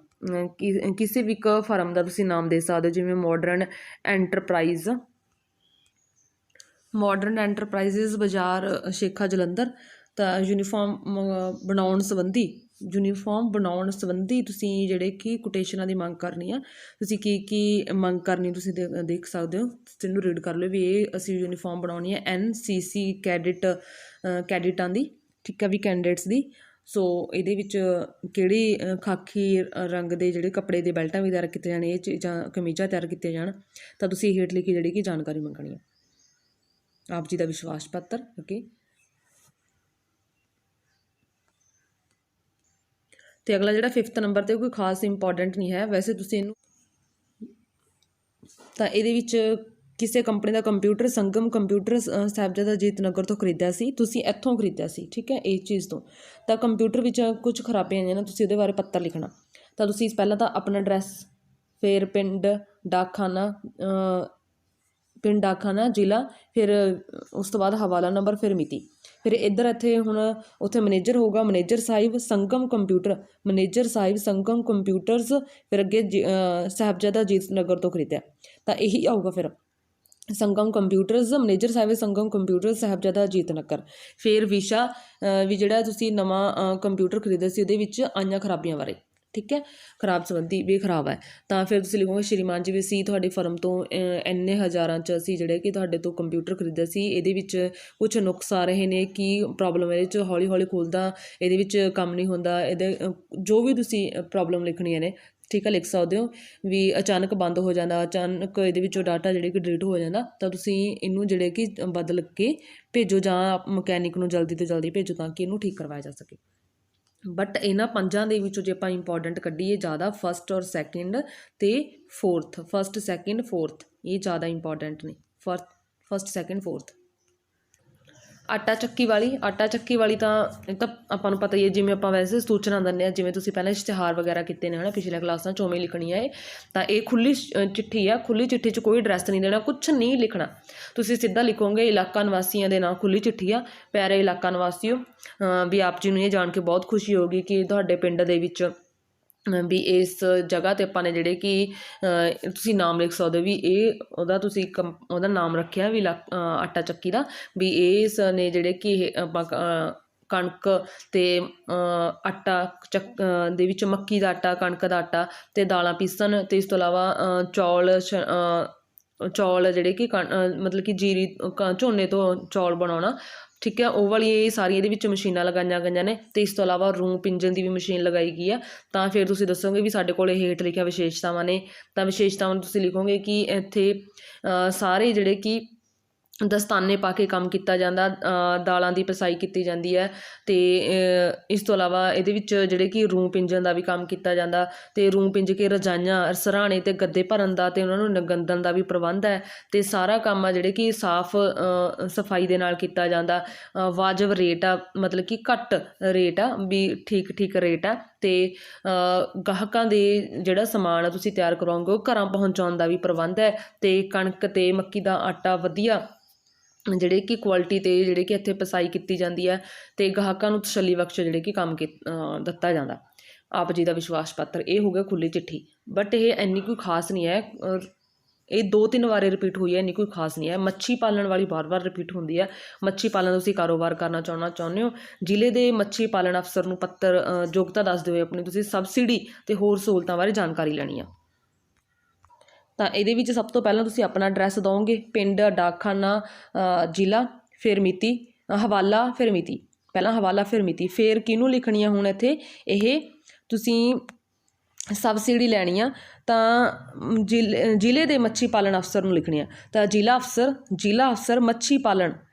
ਕਿਸੇ ਵੀ ਇੱਕ ਫਰਮ ਦਾ ਤੁਸੀਂ ਨਾਮ ਦੇ ਸਕਦੇ ਹੋ, ਜਿਵੇਂ ਮਾਡਰਨ ਐਂਟਰਪ੍ਰਾਈਜ਼ਸ ਬਾਜ਼ਾਰ ਸ਼ੇਖਾ ਜਲੰਧਰ। ਤਾਂ ਯੂਨੀਫਾਰਮ ਬਣਾਉਣ ਸੰਬੰਧੀ ਤੁਸੀਂ ਜਿਹੜੇ ਕਿ ਕੋਟੇਸ਼ਨਾਂ ਦੀ ਮੰਗ ਕਰਨੀ ਆ। ਤੁਸੀਂ ਕੀ ਮੰਗ ਕਰਨੀ ਤੁਸੀਂ ਦੇਖ ਸਕਦੇ ਹੋ, ਤੁਸੀਂ ਇਹਨੂੰ ਰੀਡ ਕਰ ਲਓ ਵੀ ਇਹ ਅਸੀਂ ਯੂਨੀਫਾਰਮ ਬਣਾਉਣੀ ਹੈ NCC ਕੈਡਿਟਾਂ ਦੀ, ਠੀਕ ਹੈ, ਵੀ ਕੈਂਡੀਡੇਟਸ ਦੀ। ਸੋ ਇਹਦੇ ਵਿੱਚ ਕਿਹੜੀ ਖਾਕੀ ਰੰਗ ਦੇ ਜਿਹੜੇ ਕੱਪੜੇ ਦੇ ਬੈਲਟਾਂ ਵੀ ਤਿਆਰ ਕੀਤੇ ਜਾਣ, ਇਹ ਚੀਜ਼ਾਂ ਕਮੀਜ਼ਾਂ ਤਿਆਰ ਕੀਤੀਆਂ ਜਾਣ, ਤਾਂ ਤੁਸੀਂ ਹੇਠ ਲਿਖੀ ਜਿਹੜੀ ਕਿ ਜਾਣਕਾਰੀ ਮੰਗਣੀ ਹੈ। ਆਪ ਜੀ ਦਾ ਵਿਸ਼ਵਾਸ ਪੱਤਰ, ਓਕੇ। ਅਤੇ ਅਗਲਾ ਜਿਹੜਾ 5th ਨੰਬਰ 'ਤੇ ਕੋਈ ਖਾਸ ਇੰਪੋਰਟੈਂਟ ਨਹੀਂ ਹੈ ਵੈਸੇ, ਤੁਸੀਂ ਇਹਨੂੰ ਤਾਂ ਇਹਦੇ ਵਿੱਚ ਕਿਸੇ ਕੰਪਨੀ ਦਾ ਕੰਪਿਊਟਰ ਸੰਗਮ ਕੰਪਿਊਟਰ ਸਾਹਿਬਜ਼ਾਦਾ ਅਜੀਤ ਨਗਰ ਤੋਂ ਖਰੀਦਿਆ ਸੀ, ਤੁਸੀਂ ਇੱਥੋਂ ਖਰੀਦਿਆ ਸੀ, ਠੀਕ ਹੈ, ਇਸ ਚੀਜ਼ ਤੋਂ। ਤਾਂ ਕੰਪਿਊਟਰ ਵਿੱਚ ਕੁਝ ਖਰਾਬੀਆਂ ਆਈਆਂ ਨੇ, ਤੁਸੀਂ ਉਹਦੇ ਬਾਰੇ ਪੱਤਰ ਲਿਖਣਾ। ਤਾਂ ਤੁਸੀਂ ਪਹਿਲਾਂ ਤਾਂ ਆਪਣਾ ਐਡਰੈਸ, ਫਿਰ ਪਿੰਡ, ਡਾਕਖਾਨਾ, ਜ਼ਿਲ੍ਹਾ, ਫਿਰ ਉਸ ਤੋਂ ਬਾਅਦ ਹਵਾਲਾ ਨੰਬਰ, ਫਿਰ ਮਿਤੀ, ਫਿਰ ਇੱਥੇ ਹੁਣ ਉੱਥੇ ਮੈਨੇਜਰ ਹੋਊਗਾ, ਮੈਨੇਜਰ ਸਾਹਿਬ ਸੰਗਮ ਕੰਪਿਊਟਰਸ, ਫਿਰ ਅੱਗੇ ਸਾਹਿਬਜ਼ਾਦਾ ਅਜੀਤ ਨਗਰ ਤੋਂ ਖਰੀਦਿਆ, ਤਾਂ ਇਹੀ ਆਊਗਾ ਫਿਰ ਸੰਗਮ ਕੰਪਿਊਟਰਸ, ਮੈਨੇਜਰ ਸਾਹਿਬ ਸੰਗਮ ਕੰਪਿਊਟਰਸ, ਸਾਹਿਬਜ਼ਾਦਾ ਅਜੀਤ ਨਗਰ। ਫਿਰ ਵਿਸ਼ਾ ਵੀ ਜਿਹੜਾ ਤੁਸੀਂ ਨਵਾਂ ਕੰਪਿਊਟਰ ਖਰੀਦਿਆ ਸੀ ਉਹਦੇ ਵਿੱਚ ਆਈਆਂ ਖਰਾਬੀਆਂ ਬਾਰੇ, ਠੀਕ ਹੈ, ਖਰਾਬ ਸੰਬੰਧੀ ਵੀ ਖਰਾਬ ਹੈ, ਤਾਂ ਫਿਰ ਤੁਸੀਂ ਲਿਖੋਗੇ ਸ਼੍ਰੀਮਾਨ ਜੀ ਵੀ ਅਸੀਂ ਤੁਹਾਡੀ ਫਰਮ ਤੋਂ ਇੰਨੇ ਹਜ਼ਾਰਾਂ 'ਚ ਅਸੀਂ ਜਿਹੜੇ ਕਿ ਤੁਹਾਡੇ ਤੋਂ ਕੰਪਿਊਟਰ ਖਰੀਦਿਆ ਸੀ, ਇਹਦੇ ਵਿੱਚ ਕੁਛ ਨੁਕਸ ਆ ਰਹੇ ਨੇ, ਕੀ ਪ੍ਰੋਬਲਮ ਇਹਦੇ 'ਚ, ਹੌਲੀ ਹੌਲੀ ਖੁੱਲ੍ਹਦਾ ਇਹਦੇ ਵਿੱਚ ਕੰਮ ਨਹੀਂ ਹੁੰਦਾ, ਇਹਦੇ ਜੋ ਵੀ ਤੁਸੀਂ ਪ੍ਰੋਬਲਮ ਲਿਖਣੀਆਂ ਨੇ, ਠੀਕ ਹੈ, ਲਿਖ ਸਕਦੇ ਹੋ ਵੀ ਅਚਾਨਕ ਬੰਦ ਹੋ ਜਾਂਦਾ, ਅਚਾਨਕ ਇਹਦੇ ਵਿੱਚੋਂ ਡਾਟਾ ਜਿਹੜੇ ਕਿ ਡਿਲੀਟ ਹੋ ਜਾਂਦਾ, ਤਾਂ ਤੁਸੀਂ ਇਹਨੂੰ ਜਿਹੜੇ ਕਿ ਬਦਲ ਕੇ ਭੇਜੋ ਜਾਂ ਮਕੈਨਿਕ ਨੂੰ ਜਲਦੀ ਤੋਂ ਜਲਦੀ ਭੇਜੋ ਤਾਂ ਕਿ ਇਹਨੂੰ ਠੀਕ ਕਰਵਾਇਆ ਜਾ ਸਕੇ। ਬਟ ਇਹਨਾਂ ਪੰਜਾਂ ਦੇ ਵਿੱਚੋਂ ਜੇ ਆਪਾਂ ਇੰਪੋਰਟੈਂਟ ਕੱਢੀਏ ਜ਼ਿਆਦਾ ਫਸਟ ਔਰ ਸੈਕਿੰਡ ਅਤੇ ਫੋਰਥ, ਫਸਟ ਸੈਕਿੰਡ ਫੋਰਥ ਇਹ ਜ਼ਿਆਦਾ ਇੰਪੋਰਟੈਂਟ ਨੇ, ਫਸਟ ਸੈਕਿੰਡ ਫੋਰਥ। ਆਟਾ ਚੱਕੀ ਵਾਲੀ ਤਾਂ ਇਹ ਤਾਂ ਆਪਾਂ ਨੂੰ ਪਤਾ ਹੀ ਹੈ, ਜਿਵੇਂ ਆਪਾਂ ਵੈਸੇ ਸੂਚਨਾ ਦਿੰਦੇ ਹਾਂ, ਜਿਵੇਂ ਤੁਸੀਂ ਪਹਿਲਾਂ ਇਸ਼ਤਿਹਾਰ ਵਗੈਰਾ ਕੀਤੇ ਨੇ ਹੈ ਨਾ ਪਿਛਲੀਆਂ ਕਲਾਸਾਂ 'ਚ, ਉਵੇਂ ਲਿਖਣੀ ਹੈ ਇਹ। ਤਾਂ ਇਹ ਖੁੱਲ੍ਹੀ ਚਿੱਠੀ ਆ, ਖੁੱਲ੍ਹੀ ਚਿੱਠੀ 'ਚ ਕੋਈ ਐਡਰੈਸ ਨਹੀਂ ਦੇਣਾ, ਕੁਛ ਨਹੀਂ ਲਿਖਣਾ, ਤੁਸੀਂ ਸਿੱਧਾ ਲਿਖੋਗੇ ਇਲਾਕਾ ਨਿਵਾਸੀਆਂ ਦੇ ਨਾਂ ਖੁੱਲ੍ਹੀ ਚਿੱਠੀ ਆ, ਪਿਆਰੇ ਇਲਾਕਾ ਨਿਵਾਸੀਓ, ਵੀ ਆਪ ਜੀ ਨੂੰ ਇਹ ਜਾਣ ਕੇ ਬਹੁਤ ਖੁਸ਼ੀ ਹੋਊਗੀ ਕਿ ਤੁਹਾਡੇ ਪਿੰਡ ਦੇ ਵਿੱਚ ਵੀ ਇਸ ਜਗ੍ਹਾ 'ਤੇ ਆਪਾਂ ਨੇ ਜਿਹੜੇ ਕਿ ਤੁਸੀਂ ਨਾਮ ਲਿਖ ਸਕਦੇ ਹੋ ਵੀ ਇਹ ਉਹਦਾ ਤੁਸੀਂ ਉਹਦਾ ਨਾਮ ਰੱਖਿਆ ਵੀ ਆਟਾ ਚੱਕੀ ਦਾ, ਵੀ ਇਸ ਨੇ ਜਿਹੜੇ ਕਿ ਇਹ ਆਪਾਂ ਕਣਕ ਅਤੇ ਆਟਾ ਦੇ ਵਿੱਚ ਮੱਕੀ ਦਾ ਆਟਾ, ਕਣਕ ਦਾ ਆਟਾ ਅਤੇ ਦਾਲਾਂ ਪੀਸਣ, ਅਤੇ ਇਸ ਤੋਂ ਇਲਾਵਾ ਚੌਲ ਜਿਹੜੇ ਕਿ ਮਤਲਬ ਕਿ ਜੀਰੀ ਝੋਨੇ ਤੋਂ ਚੌਲ ਬਣਾਉਣਾ, ਠੀਕ ਹੈ, ਉਹ ਵਾਲੀ ਇਹ ਸਾਰੀਆਂ ਇਹਦੇ ਵਿੱਚ ਮਸ਼ੀਨਾਂ ਲਗਾਈਆਂ ਗਈਆਂ ਨੇ, ਅਤੇ ਇਸ ਤੋਂ ਇਲਾਵਾ ਰੂੰ ਪਿੰਜਣ ਦੀ ਵੀ ਮਸ਼ੀਨ ਲਗਾਈ ਗਈ ਆ। ਤਾਂ ਫਿਰ ਤੁਸੀਂ ਦੱਸੋਗੇ ਵੀ ਸਾਡੇ ਕੋਲ ਹੇਠ ਲਿਖਿਆ ਵਿਸ਼ੇਸ਼ਤਾਵਾਂ ਨੇ, ਤਾਂ ਵਿਸ਼ੇਸ਼ਤਾਵਾਂ ਤੁਸੀਂ ਲਿਖੋਗੇ ਕਿ ਇੱਥੇ ਸਾਰੇ ਜਿਹੜੇ ਕਿ ਦਸਤਾਨੇ ਪਾ ਕੇ ਕੰਮ ਕੀਤਾ ਜਾਂਦਾ, ਦਾਲਾਂ ਦੀ ਪਿਸਾਈ ਕੀਤੀ ਜਾਂਦੀ ਹੈ, ਅਤੇ ਇਸ ਤੋਂ ਇਲਾਵਾ ਇਹਦੇ ਵਿੱਚ ਜਿਹੜੇ ਕਿ ਰੂੰ ਪਿੰਜਣ ਦਾ ਵੀ ਕੰਮ ਕੀਤਾ ਜਾਂਦਾ, ਅਤੇ ਰੂੰ ਪਿੰਜ ਕੇ ਰਜਾਈਆਂ, ਸਿਰਹਾਣੇ ਅਤੇ ਗੱਦੇ ਭਰਨ ਦਾ ਅਤੇ ਉਹਨਾਂ ਨੂੰ ਗੰਦਣ ਦਾ ਵੀ ਪ੍ਰਬੰਧ ਹੈ, ਅਤੇ ਸਾਰਾ ਕੰਮ ਆ ਜਿਹੜੇ ਕਿ ਸਾਫ਼ ਸਫਾਈ ਦੇ ਨਾਲ ਕੀਤਾ ਜਾਂਦਾ, ਵਾਜਬ ਰੇਟ ਆ, ਮਤਲਬ ਕਿ ਘੱਟ ਰੇਟ ਆ, ਵੀ ਠੀਕ ਰੇਟ ਆ, ਅਤੇ ਗਾਹਕਾਂ ਦੇ ਜਿਹੜਾ ਸਮਾਨ ਆ ਤੁਸੀਂ ਤਿਆਰ ਕਰਵਾਓਗੇ ਉਹ ਘਰਾਂ ਪਹੁੰਚਾਉਣ ਦਾ ਵੀ ਪ੍ਰਬੰਧ ਹੈ, ਅਤੇ ਕਣਕ ਅਤੇ ਮੱਕੀ ਦਾ ਆਟਾ ਵਧੀਆ ਜਿਹੜੇ ਕਿ ਕੁਆਲਿਟੀ 'ਤੇ ਜਿਹੜੇ ਕਿ ਇੱਥੇ ਪਿਸਾਈ ਕੀਤੀ ਜਾਂਦੀ ਹੈ, ਅਤੇ ਗਾਹਕਾਂ ਨੂੰ ਤਸੱਲੀ ਬਖਸ਼ ਜਿਹੜੇ ਕਿ ਕੰਮ ਦਿੱਤਾ ਜਾਂਦਾ। ਆਪ ਜੀ ਦਾ ਵਿਸ਼ਵਾਸ ਪੱਤਰ, ਇਹ ਹੋ ਗਿਆ ਖੁੱਲ੍ਹੀ ਚਿੱਠੀ। ਬਟ ਇਹ ਇੰਨੀ ਕੋਈ ਖਾਸ ਨਹੀਂ ਹੈ, ਇਹ 2-3 ਵਾਰੀ ਰਿਪੀਟ ਹੋਈ ਹੈ, ਇੰਨੀ ਕੋਈ ਖਾਸ ਨਹੀਂ ਹੈ। ਮੱਛੀ ਪਾਲਣ ਵਾਲੀ ਵਾਰ ਰਿਪੀਟ ਹੁੰਦੀ ਹੈ। ਮੱਛੀ ਪਾਲਣ ਤੁਸੀਂ ਕਾਰੋਬਾਰ ਕਰਨਾ ਚਾਹੁੰਦੇ ਹੋ, ਜ਼ਿਲ੍ਹੇ ਦੇ ਮੱਛੀ ਪਾਲਣ ਅਫਸਰ ਨੂੰ ਪੱਤਰ ਯੋਗਤਾ ਦੱਸਦੇ ਹੋਏ ਆਪਣੀ ਤੁਸੀਂ ਸਬਸਿਡੀ ਅਤੇ ਹੋਰ ਸਹੂਲਤਾਂ ਬਾਰੇ ਜਾਣਕਾਰੀ ਲੈਣੀ ਆ। ਤਾਂ ਇਹਦੇ ਵਿੱਚ ਸਭ ਤੋਂ ਪਹਿਲਾਂ ਤੁਸੀਂ ਆਪਣਾ ਐਡਰੈਸ ਦਿਓਗੇ, ਪਿੰਡ, ਡਾਕਖਾਨਾ, ਜ਼ਿਲ੍ਹਾ, ਫਿਰ ਮਿਤੀ, ਹਵਾਲਾ, ਫਿਰ ਮਿਤੀ, ਪਹਿਲਾਂ ਹਵਾਲਾ ਫਿਰ ਮਿਤੀ, ਫਿਰ ਕਿਹਨੂੰ ਲਿਖਣੀ ਆ ਹੁਣ ਇੱਥੇ ਇਹ ਤੁਸੀਂ ਸਬਸਿਡੀ ਲੈਣੀ ਆ, ਤਾਂ ਜ਼ਿਲ੍ਹੇ ਦੇ ਮੱਛੀ ਪਾਲਣ ਅਫਸਰ ਨੂੰ ਲਿਖਣੀ ਆ। ਤਾਂ ਜ਼ਿਲ੍ਹਾ ਅਫਸਰ ਮੱਛੀ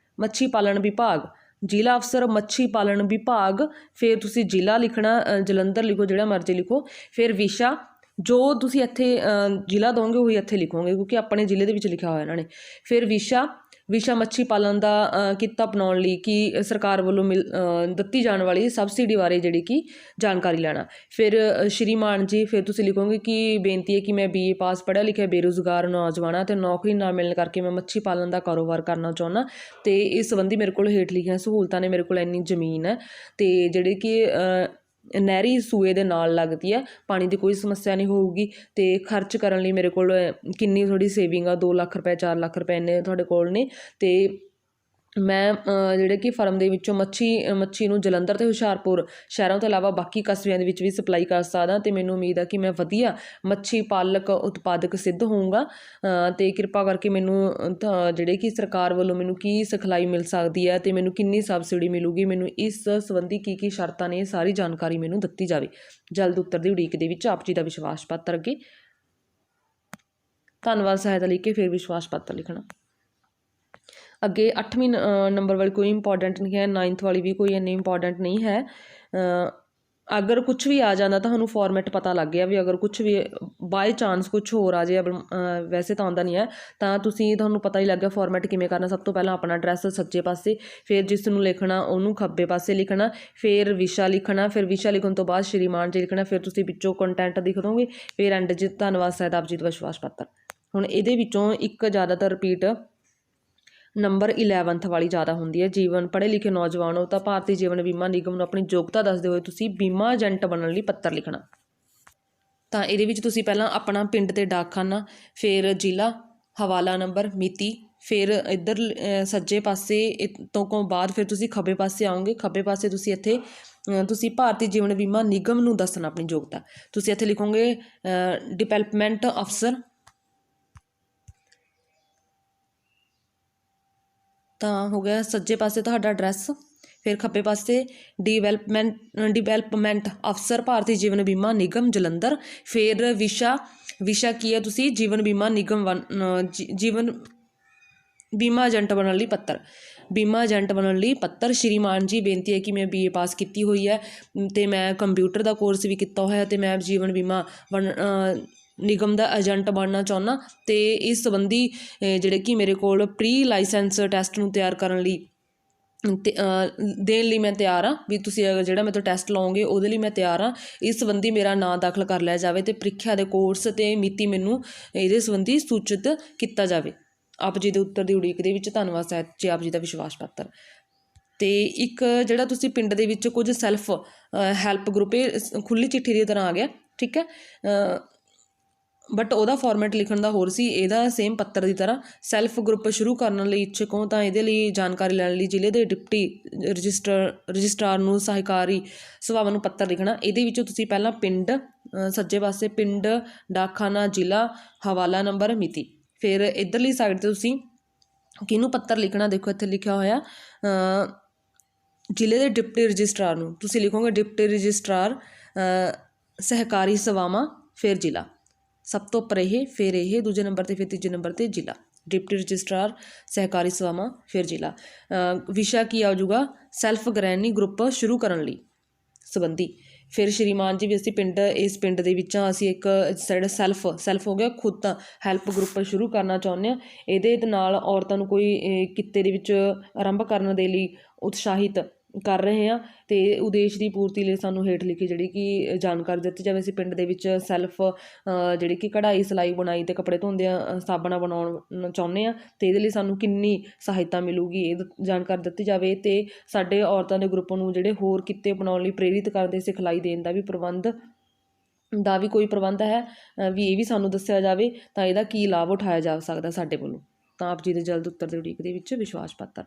ਪਾਲਣ ਵਿਭਾਗ, ਜ਼ਿਲ੍ਹਾ ਅਫਸਰ ਮੱਛੀ ਪਾਲਣ ਵਿਭਾਗ, ਫਿਰ ਤੁਸੀਂ ਜ਼ਿਲ੍ਹਾ ਲਿਖਣਾ, ਜਲੰਧਰ ਲਿਖੋ, ਜਿਹੜਾ ਮਰਜ਼ੀ ਲਿਖੋ, ਫਿਰ ਵਿਸ਼ਾ, ਜੋ ਤੁਸੀਂ ਇੱਥੇ ਜ਼ਿਲ੍ਹਾ ਦੋਗੇ ਉਹੀ ਇੱਥੇ ਲਿਖੋਗੇ ਕਿਉਂਕਿ ਆਪਣੇ ਜ਼ਿਲ੍ਹੇ ਦੇ ਵਿੱਚ ਲਿਖਿਆ ਹੋਇਆ ਇਹਨਾਂ ਨੇ। ਫਿਰ ਵਿਸ਼ਾ ਮੱਛੀ ਪਾਲਣ ਦਾ ਕਿੱਤਾ ਅਪਣਾਉਣ ਲਈ ਕਿ ਸਰਕਾਰ ਵੱਲੋਂ ਦਿੱਤੀ ਜਾਣ ਵਾਲੀ ਸਬਸਿਡੀ ਬਾਰੇ ਜਿਹੜੀ ਕਿ ਜਾਣਕਾਰੀ ਲੈਣਾ। ਫਿਰ ਸ਼੍ਰੀਮਾਨ ਜੀ, ਫਿਰ ਤੁਸੀਂ ਲਿਖੋਗੇ ਕਿ ਬੇਨਤੀ ਹੈ ਕਿ ਮੈਂ BA ਪਾਸ ਪੜ੍ਹਿਆ ਲਿਖਿਆ ਬੇਰੁਜ਼ਗਾਰ ਨੌਜਵਾਨ ਹਾਂ ਅਤੇ ਨੌਕਰੀ ਨਾ ਮਿਲਣ ਕਰਕੇ ਮੈਂ ਮੱਛੀ ਪਾਲਣ ਦਾ ਕਾਰੋਬਾਰ ਕਰਨਾ ਚਾਹੁੰਦਾ, ਅਤੇ ਇਸ ਸੰਬੰਧੀ ਮੇਰੇ ਕੋਲ ਹੇਠ ਲਿਖੀਆਂ ਸਹੂਲਤਾਂ ਨੇ, ਮੇਰੇ ਕੋਲ ਇੰਨੀ ਜ਼ਮੀਨ ਹੈ, ਅਤੇ ਜਿਹੜੇ ਕਿ ਨਹਿਰੀ ਸੂਏ ਦੇ ਨਾਲ ਲੱਗਦੀ ਹੈ, ਪਾਣੀ ਦੀ ਕੋਈ ਸਮੱਸਿਆ ਨਹੀਂ ਹੋਊਗੀ, ਅਤੇ ਖਰਚ ਕਰਨ ਲਈ ਮੇਰੇ ਕੋਲ ਕਿੰਨੀ ਥੋੜ੍ਹੀ ਸੇਵਿੰਗ ਆ, 2 ਲੱਖ ਰੁਪਏ 4 ਲੱਖ ਰੁਪਏ ਇੰਨੇ ਤੁਹਾਡੇ ਕੋਲ ਨੇ, ਅਤੇ ਮੈਂ ਜਿਹੜੇ ਕਿ ਫਰਮ ਦੇ ਵਿੱਚੋਂ ਮੱਛੀ ਨੂੰ ਜਲੰਧਰ ਅਤੇ ਹੁਸ਼ਿਆਰਪੁਰ ਸ਼ਹਿਰਾਂ ਤੋਂ ਇਲਾਵਾ ਬਾਕੀ ਕਸਬਿਆਂ ਦੇ ਵਿੱਚ ਵੀ ਸਪਲਾਈ ਕਰ ਸਕਦਾ, ਅਤੇ ਮੈਨੂੰ ਉਮੀਦ ਆ ਕਿ ਮੈਂ ਵਧੀਆ ਮੱਛੀ ਪਾਲਕ ਉਤਪਾਦਕ ਸਿੱਧ ਹੋਊਂਗਾ, ਅਤੇ ਕਿਰਪਾ ਕਰਕੇ ਮੈਨੂੰ ਜਿਹੜੇ ਕਿ ਸਰਕਾਰ ਵੱਲੋਂ ਮੈਨੂੰ ਕੀ ਸਿਖਲਾਈ ਮਿਲ ਸਕਦੀ ਹੈ ਅਤੇ ਮੈਨੂੰ ਕਿੰਨੀ ਸਬਸਿਡੀ ਮਿਲੂਗੀ, ਮੈਨੂੰ ਇਸ ਸੰਬੰਧੀ ਕੀ ਸ਼ਰਤਾਂ ਨੇ, ਇਹ ਸਾਰੀ ਜਾਣਕਾਰੀ ਮੈਨੂੰ ਦਿੱਤੀ ਜਾਵੇ। ਜਲਦ ਉੱਤਰ ਦੀ ਉਡੀਕ ਦੇ ਵਿੱਚ ਆਪ ਜੀ ਦਾ ਵਿਸ਼ਵਾਸ ਪੱਤਰ ਅੱਗੇ। ਧੰਨਵਾਦ ਸਹਾਇਤਾ ਲਿਖ ਕੇ ਫਿਰ ਵਿਸ਼ਵਾਸ ਪੱਤਰ ਲਿਖਣਾ। ਅੱਗੇ 8ਵੀਂ ਨੰਬਰ ਵਾਲੀ ਕੋਈ ਇੰਪੋਰਟੈਂਟ ਨਹੀਂ ਹੈ, 9th ਵਾਲੀ ਵੀ ਕੋਈ ਇੰਨੀ ਇੰਪੋਰਟੈਂਟ ਨਹੀਂ ਹੈ। ਅਗਰ ਕੁਛ ਵੀ ਆ ਜਾਂਦਾ ਤੁਹਾਨੂੰ ਫਾਰਮੈਟ ਪਤਾ ਲੱਗ ਗਿਆ ਵੀ ਅਗਰ ਕੁਛ ਵੀ ਬਾਏ ਚਾਂਸ ਕੁਛ ਹੋਰ ਆ ਜਾਏ, ਵੈਸੇ ਤਾਂ ਆਉਂਦਾ ਨਹੀਂ ਹੈ, ਤਾਂ ਤੁਹਾਨੂੰ ਪਤਾ ਹੀ ਲੱਗ ਗਿਆ ਫਾਰਮੈਟ ਕਿਵੇਂ ਕਰਨਾ। ਸਭ ਤੋਂ ਪਹਿਲਾਂ ਆਪਣਾ ਐਡਰੈਸ ਸੱਜੇ ਪਾਸੇ, ਫਿਰ ਜਿਸ ਨੂੰ ਲਿਖਣਾ ਉਹਨੂੰ ਖੱਬੇ ਪਾਸੇ ਲਿਖਣਾ, ਫਿਰ ਵਿਸ਼ਾ ਲਿਖਣਾ, ਫਿਰ ਵਿਸ਼ਾ ਲਿਖਣ ਤੋਂ ਬਾਅਦ ਸ਼੍ਰੀਮਾਨ ਜੀ ਲਿਖਣਾ, ਫਿਰ ਤੁਸੀਂ ਵਿੱਚੋਂ ਕੰਟੈਂਟ ਲਿਖ ਦੋਗੇ, ਫਿਰ ਐਂਡ 'ਚ ਧੰਨਵਾਦ ਸਹਿਤ ਆਪ ਜੀ ਦਾ ਵਿਸ਼ਵਾਸ ਪੱਤਰ। ਹੁਣ ਇਹਦੇ ਵਿੱਚੋਂ ਇੱਕ ਜ਼ਿਆਦਾਤਰ ਰਿਪੀਟ ਨੰਬਰ 11th ਵਾਲੀ ਜ਼ਿਆਦਾ ਹੁੰਦੀ ਹੈ। ਜੀਵਨ ਪੜ੍ਹੇ ਲਿਖੇ ਨੌਜਵਾਨ ਹੋ ਤਾਂ ਭਾਰਤੀ ਜੀਵਨ ਬੀਮਾ ਨਿਗਮ ਨੂੰ ਆਪਣੀ ਯੋਗਤਾ ਦੱਸਦੇ ਹੋਏ ਤੁਸੀਂ ਬੀਮਾ ਏਜੰਟ ਬਣਨ ਲਈ ਪੱਤਰ ਲਿਖਣਾ। ਤਾਂ ਇਹਦੇ ਵਿੱਚ ਤੁਸੀਂ ਪਹਿਲਾਂ ਆਪਣਾ ਪਿੰਡ ਤੇ ਡਾਕਖਾਨਾ, ਫਿਰ ਜ਼ਿਲ੍ਹਾ, ਹਵਾਲਾ ਨੰਬਰ, ਮਿਤੀ, ਫਿਰ ਇੱਧਰ ਸੱਜੇ ਪਾਸੇ ਤੋਂ ਬਾਅਦ ਫਿਰ ਤੁਸੀਂ ਖੱਬੇ ਪਾਸੇ ਆਓਗੇ। ਖੱਬੇ ਪਾਸੇ ਤੁਸੀਂ ਇੱਥੇ ਤੁਸੀਂ ਭਾਰਤੀ ਜੀਵਨ ਬੀਮਾ ਨਿਗਮ ਨੂੰ ਦੱਸਣਾ ਆਪਣੀ ਯੋਗਤਾ। ਤੁਸੀਂ ਇੱਥੇ ਲਿਖੋਗੇ ਡਿਵੈਲਪਮੈਂਟ ਅਫਸਰ, ਤਾਂ ਹੋ ਗਿਆ ਸੱਜੇ ਪਾਸੇ ਤੁਹਾਡਾ ਐਡਰੈਸ। ਫਿਰ ਖੱਬੇ ਪਾਸੇ ਡਿਵੈਲਪਮੈਂਟ ਅਫਸਰ ਭਾਰਤੀ ਜੀਵਨ ਬੀਮਾ ਨਿਗਮ ਜਲੰਧਰ। ਫਿਰ ਵਿਸ਼ਾ ਕੀ ਹੈ, ਤੁਸੀਂ ਜੀਵਨ ਬੀਮਾ ਨਿਗਮ ਜੀਵਨ ਬੀਮਾ ਏਜੰਟ ਬਣਨ ਲਈ ਪੱਤਰ। ਬੀਮਾ ਏਜੰਟ ਬਣਨ ਲਈ ਪੱਤਰ। ਸ਼੍ਰੀਮਾਨ ਜੀ, ਬੇਨਤੀ ਹੈ ਕਿ ਮੈਂ BA ਪਾਸ ਕੀਤੀ ਹੋਈ ਹੈ ਅਤੇ ਮੈਂ ਕੰਪਿਊਟਰ ਦਾ ਕੋਰਸ ਵੀ ਕੀਤਾ ਹੋਇਆ ਅਤੇ ਮੈਂ ਜੀਵਨ ਬੀਮਾ ਨਿਗਮ ਦਾ ਏਜੰਟ ਬਣਨਾ ਚਾਹੁੰਦਾ ਅਤੇ ਇਸ ਸੰਬੰਧੀ ਜਿਹੜੇ ਕਿ ਮੇਰੇ ਕੋਲ ਪ੍ਰੀ ਲਾਇਸੈਂਸ ਟੈਸਟ ਨੂੰ ਤਿਆਰ ਕਰਨ ਲਈ ਦੇਣ ਲਈ ਮੈਂ ਤਿਆਰ ਹਾਂ, ਵੀ ਤੁਸੀਂ ਜਿਹੜਾ ਮੇਰੇ ਤੋਂ ਟੈਸਟ ਲਓਗੇ ਉਹਦੇ ਲਈ ਮੈਂ ਤਿਆਰ ਹਾਂ। ਇਸ ਸੰਬੰਧੀ ਮੇਰਾ ਨਾਂ ਦਾਖਲ ਕਰ ਲਿਆ ਜਾਵੇ ਅਤੇ ਪ੍ਰੀਖਿਆ ਦੇ ਕੋਰਸ ਅਤੇ ਮਿਤੀ ਮੈਨੂੰ ਇਹਦੇ ਸੰਬੰਧੀ ਸੂਚਿਤ ਕੀਤਾ ਜਾਵੇ। ਆਪ ਜੀ ਦੇ ਉੱਤਰ ਦੀ ਉਡੀਕ ਦੇ ਵਿੱਚ। ਧੰਨਵਾਦ ਸਾਹਿਤ ਜੀ, ਆਪ ਜੀ ਦਾ ਵਿਸ਼ਵਾਸ ਪੱਤਰ। ਅਤੇ ਇੱਕ ਜਿਹੜਾ ਤੁਸੀਂ ਪਿੰਡ ਦੇ ਵਿੱਚ ਕੁਝ ਸੈਲਫ ਹੈਲਪ ਗਰੁੱਪ, ਇਹ ਖੁੱਲ੍ਹੀ ਚਿੱਠੀ ਦੀ ਤਰ੍ਹਾਂ ਆ ਗਿਆ, ਠੀਕ ਹੈ, ਬਟ ਉਹਦਾ ਫਾਰਮੈਟ ਲਿਖਣ ਦਾ ਹੋਰ ਸੀ, ਇਹਦਾ ਸੇਮ ਪੱਤਰ ਦੀ ਤਰ੍ਹਾਂ। ਸੈਲਫ ਗਰੁੱਪ ਸ਼ੁਰੂ ਕਰਨ ਲਈ ਇੱਛੁਕ ਹੋ ਤਾਂ ਇਹਦੇ ਲਈ ਜਾਣਕਾਰੀ ਲੈਣ ਲਈ ਜ਼ਿਲ੍ਹੇ ਦੇ ਡਿਪਟੀ ਰਜਿਸਟਰਾਰ ਨੂੰ ਸਹਿਕਾਰੀ ਸਭਾਵਾਂ ਨੂੰ ਪੱਤਰ ਲਿਖਣਾ। ਇਹਦੇ ਵਿੱਚੋਂ ਤੁਸੀਂ ਪਹਿਲਾਂ ਪਿੰਡ, ਸੱਜੇ ਪਾਸੇ ਪਿੰਡ, ਡਾਕਖਾਨਾ, ਜ਼ਿਲ੍ਹਾ, ਹਵਾਲਾ ਨੰਬਰ, ਮਿਤੀ। ਫਿਰ ਇੱਧਰਲੀ ਸਾਈਡ 'ਤੇ ਤੁਸੀਂ ਕਿਹਨੂੰ ਪੱਤਰ ਲਿਖਣਾ, ਦੇਖੋ ਇੱਥੇ ਲਿਖਿਆ ਹੋਇਆ ਜ਼ਿਲ੍ਹੇ ਦੇ ਡਿਪਟੀ ਰਜਿਸਟਰਾਰ ਨੂੰ। ਤੁਸੀਂ ਲਿਖੋਗੇ ਡਿਪਟੀ ਰਜਿਸਟਰਾਰ ਸਹਿਕਾਰੀ ਸਭਾਵਾਂ, ਫਿਰ ਜ਼ਿਲ੍ਹਾ, ਸਭ ਤੋਂ ਉੱਪਰ ਇਹ, ਫਿਰ ਇਹ ਦੂਜੇ ਨੰਬਰ 'ਤੇ, ਫਿਰ ਤੀਜੇ ਨੰਬਰ 'ਤੇ ਜ਼ਿਲ੍ਹਾ। ਡਿਪਟੀ ਰਜਿਸਟਰਾਰ ਸਹਿਕਾਰੀ ਸਭਾਵਾਂ, ਫਿਰ ਜ਼ਿਲ੍ਹਾ। ਵਿਸ਼ਾ ਕੀ ਆ ਜਾਊਗਾ, ਸੈਲਫ ਗਰੈਨੀ ਗਰੁੱਪ ਸ਼ੁਰੂ ਕਰਨ ਲਈ ਸੰਬੰਧੀ। ਫਿਰ ਸ਼੍ਰੀਮਾਨ ਜੀ, ਵੀ ਅਸੀਂ ਇਸ ਪਿੰਡ ਦੇ ਵਿੱਚ ਅਸੀਂ ਇੱਕ ਸਾਡਾ ਸੈਲਫ ਹੋ ਗਿਆ, ਖੁਦ ਦਾ ਹੈਲਪ ਗਰੁੱਪ ਸ਼ੁਰੂ ਕਰਨਾ ਚਾਹੁੰਦੇ ਹਾਂ। ਇਹਦੇ ਨਾਲ ਔਰਤਾਂ ਨੂੰ ਕੋਈ ਕਿੱਤੇ ਦੇ ਵਿੱਚ ਆਰੰਭ ਕਰਨ ਦੇ ਲਈ ਉਤਸ਼ਾਹਿਤ ਕਰ ਰਹੇ ਹਾਂ ਅਤੇ ਉਦੇਸ਼ ਦੀ ਪੂਰਤੀ ਲਈ ਸਾਨੂੰ ਹੇਠ ਲਿਖੀ ਜਿਹੜੀ ਕਿ ਜਾਣਕਾਰੀ ਦਿੱਤੀ ਜਾਵੇ। ਅਸੀਂ ਪਿੰਡ ਦੇ ਵਿੱਚ ਸੈਲਫ ਜਿਹੜੀ ਕਿ ਕਢਾਈ, ਸਿਲਾਈ, ਬੁਣਾਈ ਅਤੇ ਕੱਪੜੇ ਧੋਂਦਿਆਂ ਸਾਬਣਾਂ ਬਣਾਉਣ ਚਾਹੁੰਦੇ ਹਾਂ ਅਤੇ ਇਹਦੇ ਲਈ ਸਾਨੂੰ ਕਿੰਨੀ ਸਹਾਇਤਾ ਮਿਲੂਗੀ, ਇਹ ਜਾਣਕਾਰੀ ਦਿੱਤੀ ਜਾਵੇ। ਅਤੇ ਸਾਡੇ ਔਰਤਾਂ ਦੇ ਗਰੁੱਪ ਨੂੰ ਜਿਹੜੇ ਹੋਰ ਕਿੱਤੇ ਅਪਣਾਉਣ ਲਈ ਪ੍ਰੇਰਿਤ ਕਰਨ ਅਤੇ ਸਿਖਲਾਈ ਦੇਣ ਦਾ ਵੀ ਕੋਈ ਪ੍ਰਬੰਧ ਹੈ, ਵੀ ਇਹ ਵੀ ਸਾਨੂੰ ਦੱਸਿਆ ਜਾਵੇ ਤਾਂ ਇਹਦਾ ਕੀ ਲਾਭ ਉਠਾਇਆ ਜਾ ਸਕਦਾ ਸਾਡੇ ਵੱਲੋਂ। ਤਾਂ ਆਪ ਜੀ ਦੇ ਜਲਦ ਉੱਤਰ ਦੀ ਉਡੀਕ ਦੇ ਵਿੱਚ ਵਿਸ਼ਵਾਸ ਪੱਤਰ।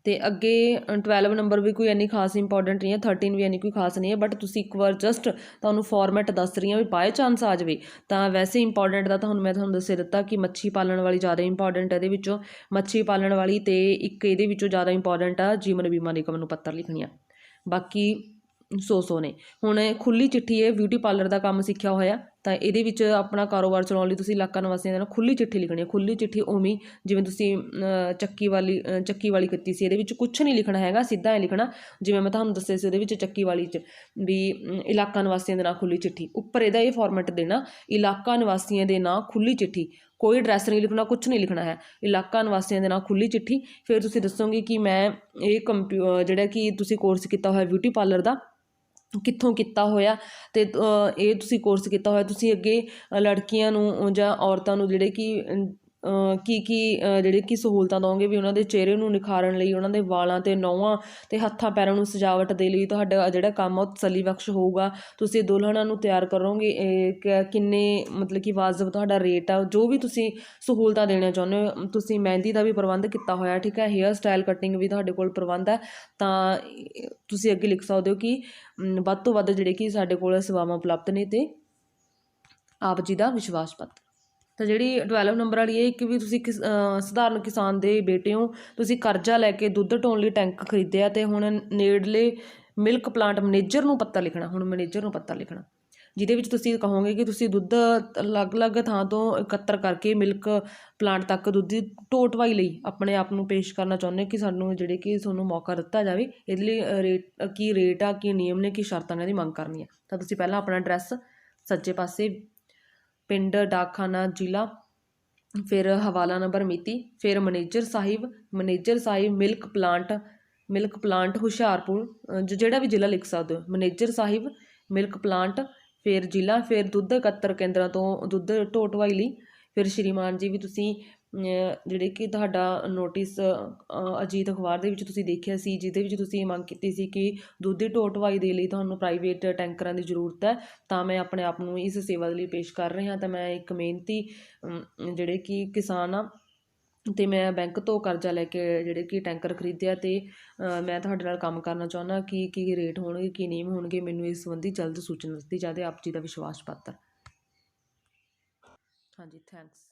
ਅਤੇ ਅੱਗੇ 12 ਨੰਬਰ ਵੀ ਕੋਈ ਇੰਨੀ ਖਾਸ ਇੰਪੋਰਟੈਂਟ ਨਹੀਂ ਹੈ, 13 ਵੀ ਇੰਨੀ ਕੋਈ ਖਾਸ ਨਹੀਂ ਹੈ, ਬਟ ਤੁਸੀਂ ਇੱਕ ਵਾਰ ਜਸਟ ਤੁਹਾਨੂੰ ਫਾਰਮੈਟ ਦੱਸ ਰਹੀ ਹਾਂ ਵੀ ਬਾਏ ਚਾਂਸ ਆ ਜਾਵੇ ਤਾਂ ਵੈਸੇ ਇੰਪੋਰਟੈਂਟ ਦਾ ਮੈਂ ਤੁਹਾਨੂੰ ਦੱਸੇ ਦਿੱਤਾ ਕਿ ਮੱਛੀ ਪਾਲਣ ਵਾਲੀ ਜ਼ਿਆਦਾ ਇੰਪੋਰਟੈਂਟ, ਇਹਦੇ ਵਿੱਚੋਂ ਮੱਛੀ ਪਾਲਣ ਵਾਲੀ, ਅਤੇ ਇੱਕ ਇਹਦੇ ਵਿੱਚੋਂ ਜ਼ਿਆਦਾ ਇੰਪੋਰਟੈਂਟ ਆ ਜੀਵਨ ਬੀਮਾ ਨਿਗਮ ਨੂੰ ਪੱਤਰ ਲਿਖਣੀਆਂ। ਬਾਕੀ 100 ਨੇ। ਹੁਣ ਖੁੱਲ੍ਹੀ ਚਿੱਠੀ ਹੈ, ਬਿਊਟੀ ਪਾਰਲਰ ਦਾ ਕੰਮ ਸਿੱਖਿਆ ਹੋਇਆ ਤਾਂ ਇਹਦੇ ਵਿੱਚ ਆਪਣਾ ਕਾਰੋਬਾਰ ਚਲਾਉਣ ਲਈ ਤੁਸੀਂ ਇਲਾਕਾ ਨਿਵਾਸੀਆਂ ਦੇ ਨਾਲ ਖੁੱਲ੍ਹੀ ਚਿੱਠੀ ਲਿਖਣੀ ਹੈ। ਖੁੱਲ੍ਹੀ ਚਿੱਠੀ ਉਵੇਂ ਜਿਵੇਂ ਤੁਸੀਂ ਚੱਕੀ ਵਾਲੀ ਕੀਤੀ ਸੀ, ਇਹਦੇ ਵਿੱਚ ਕੁਛ ਨਹੀਂ ਲਿਖਣਾ ਹੈਗਾ, ਸਿੱਧਾ ਇਹ ਲਿਖਣਾ ਜਿਵੇਂ ਮੈਂ ਤੁਹਾਨੂੰ ਦੱਸਿਆ ਸੀ ਉਹਦੇ ਵਿੱਚ ਚੱਕੀ ਵਾਲੀ 'ਚ ਵੀ ਇਲਾਕਾ ਨਿਵਾਸੀਆਂ ਦੇ ਨਾਲ ਖੁੱਲ੍ਹੀ ਚਿੱਠੀ। ਉੱਪਰ ਇਹਦਾ ਇਹ ਫਾਰਮੈਟ ਦੇਣਾ, ਇਲਾਕਾ ਨਿਵਾਸੀਆਂ ਦੇ ਨਾਂ ਖੁੱਲ੍ਹੀ ਚਿੱਠੀ, ਕੋਈ ਐਡਰੈਸ ਨਹੀਂ ਲਿਖਣਾ, ਕੁਛ ਨਹੀਂ ਲਿਖਣਾ ਹੈ, ਇਲਾਕਾ ਨਿਵਾਸੀਆਂ ਦੇ ਨਾਲ ਖੁੱਲ੍ਹੀ ਚਿੱਠੀ। ਫਿਰ ਤੁਸੀਂ ਦੱਸੋਗੇ ਕਿ ਮੈਂ ਇਹ ਜਿਹੜਾ ਕਿ ਤੁਸੀਂ ਕੋਰਸ ਕੀਤਾ ਹੋਇਆ ਬਿਊਟੀ ਪਾਰਲਰ ਦਾ ਕਿੱਥੋਂ ਕੀਤਾ ਹੋਇਆ ਅਤੇ ਇਹ ਤੁਸੀਂ ਕੋਰਸ ਕੀਤਾ ਹੋਇਆ, ਤੁਸੀਂ ਅੱਗੇ ਲੜਕੀਆਂ ਨੂੰ ਜਾਂ ਔਰਤਾਂ ਨੂੰ ਜਿਹੜੇ ਕਿ ਸਹੂਲਤਾਂ ਦਿਓਗੇ ਵੀ ਉਹਨਾਂ ਦੇ ਚਿਹਰੇ ਨੂੰ ਨਿਖਾਰਨ ਲਈ, ਉਹਨਾਂ ਦੇ ਵਾਲਾਂ 'ਤੇ, ਨਹੁੰਆਂ ਅਤੇ ਹੱਥਾਂ ਪੈਰਾਂ ਨੂੰ ਸਜਾਵਟ ਦੇ ਲਈ ਤੁਹਾਡਾ ਜਿਹੜਾ ਕੰਮ ਆ ਉਹ ਤਸੱਲੀ ਬਖਸ਼ ਹੋਊਗਾ। ਤੁਸੀਂ ਦੁਲਹਨਾਂ ਨੂੰ ਤਿਆਰ ਕਰੋਗੇ, ਕਿੰਨੇ ਮਤਲਬ ਕਿ ਵਾਜਬ ਤੁਹਾਡਾ ਰੇਟ ਆ, ਜੋ ਵੀ ਤੁਸੀਂ ਸਹੂਲਤਾਂ ਦੇਣੀਆਂ ਚਾਹੁੰਦੇ ਹੋ। ਤੁਸੀਂ ਮਹਿੰਦੀ ਦਾ ਵੀ ਪ੍ਰਬੰਧ ਕੀਤਾ ਹੋਇਆ, ਠੀਕ ਹੈ, ਹੇਅਰ ਸਟਾਈਲ ਕਟਿੰਗ ਵੀ ਤੁਹਾਡੇ ਕੋਲ ਪ੍ਰਬੰਧ ਹੈ, ਤਾਂ ਤੁਸੀਂ ਅੱਗੇ ਲਿਖ ਸਕਦੇ ਹੋ ਕਿ ਵੱਧ ਤੋਂ ਵੱਧ ਜਿਹੜੇ ਕਿ ਸਾਡੇ ਕੋਲ ਸੇਵਾਵਾਂ ਉਪਲਬਧ ਨੇ ਅਤੇ ਆਪ ਜੀ ਦਾ ਵਿਸ਼ਵਾਸ ਪੱਤਰ। ਤਾਂ ਜਿਹੜੀ 12 ਨੰਬਰ ਵਾਲੀ ਇਹ ਇੱਕ ਵੀ ਤੁਸੀਂ ਸਧਾਰਨ ਕਿਸਾਨ ਦੇ ਬੇਟੇ ਹੋ, ਤੁਸੀਂ ਕਰਜ਼ਾ ਲੈ ਕੇ ਦੁੱਧ ਢੋਣ ਲਈ ਟੈਂਕ ਖਰੀਦਿਆ ਅਤੇ ਹੁਣ ਨੇੜਲੇ ਮਿਲਕ ਪਲਾਂਟ ਮੈਨੇਜਰ ਨੂੰ ਪੱਤਰ ਲਿਖਣਾ। ਹੁਣ ਮੈਨੇਜਰ ਨੂੰ ਪੱਤਰ ਲਿਖਣਾ ਜਿਹਦੇ ਵਿੱਚ ਤੁਸੀਂ ਕਹੋਗੇ ਕਿ ਤੁਸੀਂ ਦੁੱਧ ਅਲੱਗ-ਅਲੱਗ ਥਾਂ ਤੋਂ ਇਕੱਤਰ ਕਰਕੇ ਮਿਲਕ ਪਲਾਂਟ ਤੱਕ ਦੁੱਧ ਦੀ ਢੋਟਵਾਈ ਲਈ ਆਪਣੇ ਆਪ ਨੂੰ ਪੇਸ਼ ਕਰਨਾ ਚਾਹੁੰਦੇ ਕਿ ਸਾਨੂੰ ਜਿਹੜੇ ਕਿ ਤੁਹਾਨੂੰ ਮੌਕਾ ਦਿੱਤਾ ਜਾਵੇ। ਇਹਦੇ ਲਈ ਕੀ ਰੇਟ ਆ, ਕੀ ਨਿਯਮ ਨੇ, ਕੀ ਸ਼ਰਤਾਂ ਨੇ, ਇਹਦੀ ਮੰਗ ਕਰਨੀ ਹੈ। ਤਾਂ ਤੁਸੀਂ ਪਹਿਲਾਂ ਆਪਣਾ ਐਡਰੈਸ ਸੱਜੇ ਪਾਸੇ, ਪਿੰਡ, ਡਾਕਖਾਨਾ, ਜ਼ਿਲ੍ਹਾ, ਫਿਰ ਹਵਾਲਾ ਨੰਬਰ, ਮਿਤੀ, ਫਿਰ ਮੈਨੇਜਰ ਸਾਹਿਬ ਮਿਲਕ ਪਲਾਂਟ ਹੁਸ਼ਿਆਰਪੁਰ, ਜਿਹੜਾ ਵੀ ਜ਼ਿਲ੍ਹਾ ਲਿਖ ਸਕਦੇ ਹੋ, ਮੈਨੇਜਰ ਸਾਹਿਬ ਮਿਲਕ ਪਲਾਂਟ, ਫਿਰ ਜ਼ਿਲ੍ਹਾ, ਫਿਰ ਦੁੱਧ ਇਕੱਤਰ ਕੇਂਦਰਾਂ ਤੋਂ ਦੁੱਧ ਢੋਟਵਾਈ ਲਈ। ਫਿਰ ਸ਼੍ਰੀਮਾਨ ਜੀ, ਵੀ ਤੁਸੀਂ ਜਿਹੜੇ ਕਿ ਤੁਹਾਡਾ ਨੋਟਿਸ ਅਜੀਤ ਅਖਬਾਰ ਦੇ ਵਿੱਚ ਤੁਸੀਂ ਦੇਖਿਆ ਸੀ, ਜਿਹਦੇ ਵਿੱਚ ਤੁਸੀਂ ਮੰਗ ਕੀਤੀ ਸੀ ਕਿ ਦੁੱਧ ਦੀ ਢੋਆ ਢੁਆਈ ਦੇ ਲਈ ਤੁਹਾਨੂੰ ਪ੍ਰਾਈਵੇਟ ਟੈਂਕਰਾਂ ਦੀ ਜ਼ਰੂਰਤ ਹੈ। ਤਾਂ ਮੈਂ ਆਪਣੇ ਆਪ ਨੂੰ ਇਸ ਸੇਵਾ ਦੇ ਲਈ ਪੇਸ਼ ਕਰ ਰਿਹਾ। ਤਾਂ ਮੈਂ ਇੱਕ ਮਿਹਨਤੀ ਜਿਹੜੇ ਕਿ ਕਿਸਾਨ ਆ, ਅਤੇ ਮੈਂ ਬੈਂਕ ਤੋਂ ਕਰਜ਼ਾ ਲੈ ਕੇ ਜਿਹੜੇ ਕਿ ਟੈਂਕਰ ਖਰੀਦਿਆ। ਅਤੇ ਮੈਂ ਤੁਹਾਡੇ ਨਾਲ ਕੰਮ ਕਰਨਾ ਚਾਹੁੰਦਾ ਕਿ ਕੀ ਰੇਟ ਹੋਣਗੇ, ਕੀ ਨਿਯਮ ਹੋਣਗੇ, ਮੈਨੂੰ ਇਸ ਸੰਬੰਧੀ ਜਲਦ ਸੂਚਨਾ ਦਿੱਤੀ ਜਾਵੇ। ਆਪ ਜੀ ਦਾ ਵਿਸ਼ਵਾਸ ਪਾਤਰ। ਹਾਂਜੀ, ਥੈਂਕਸ।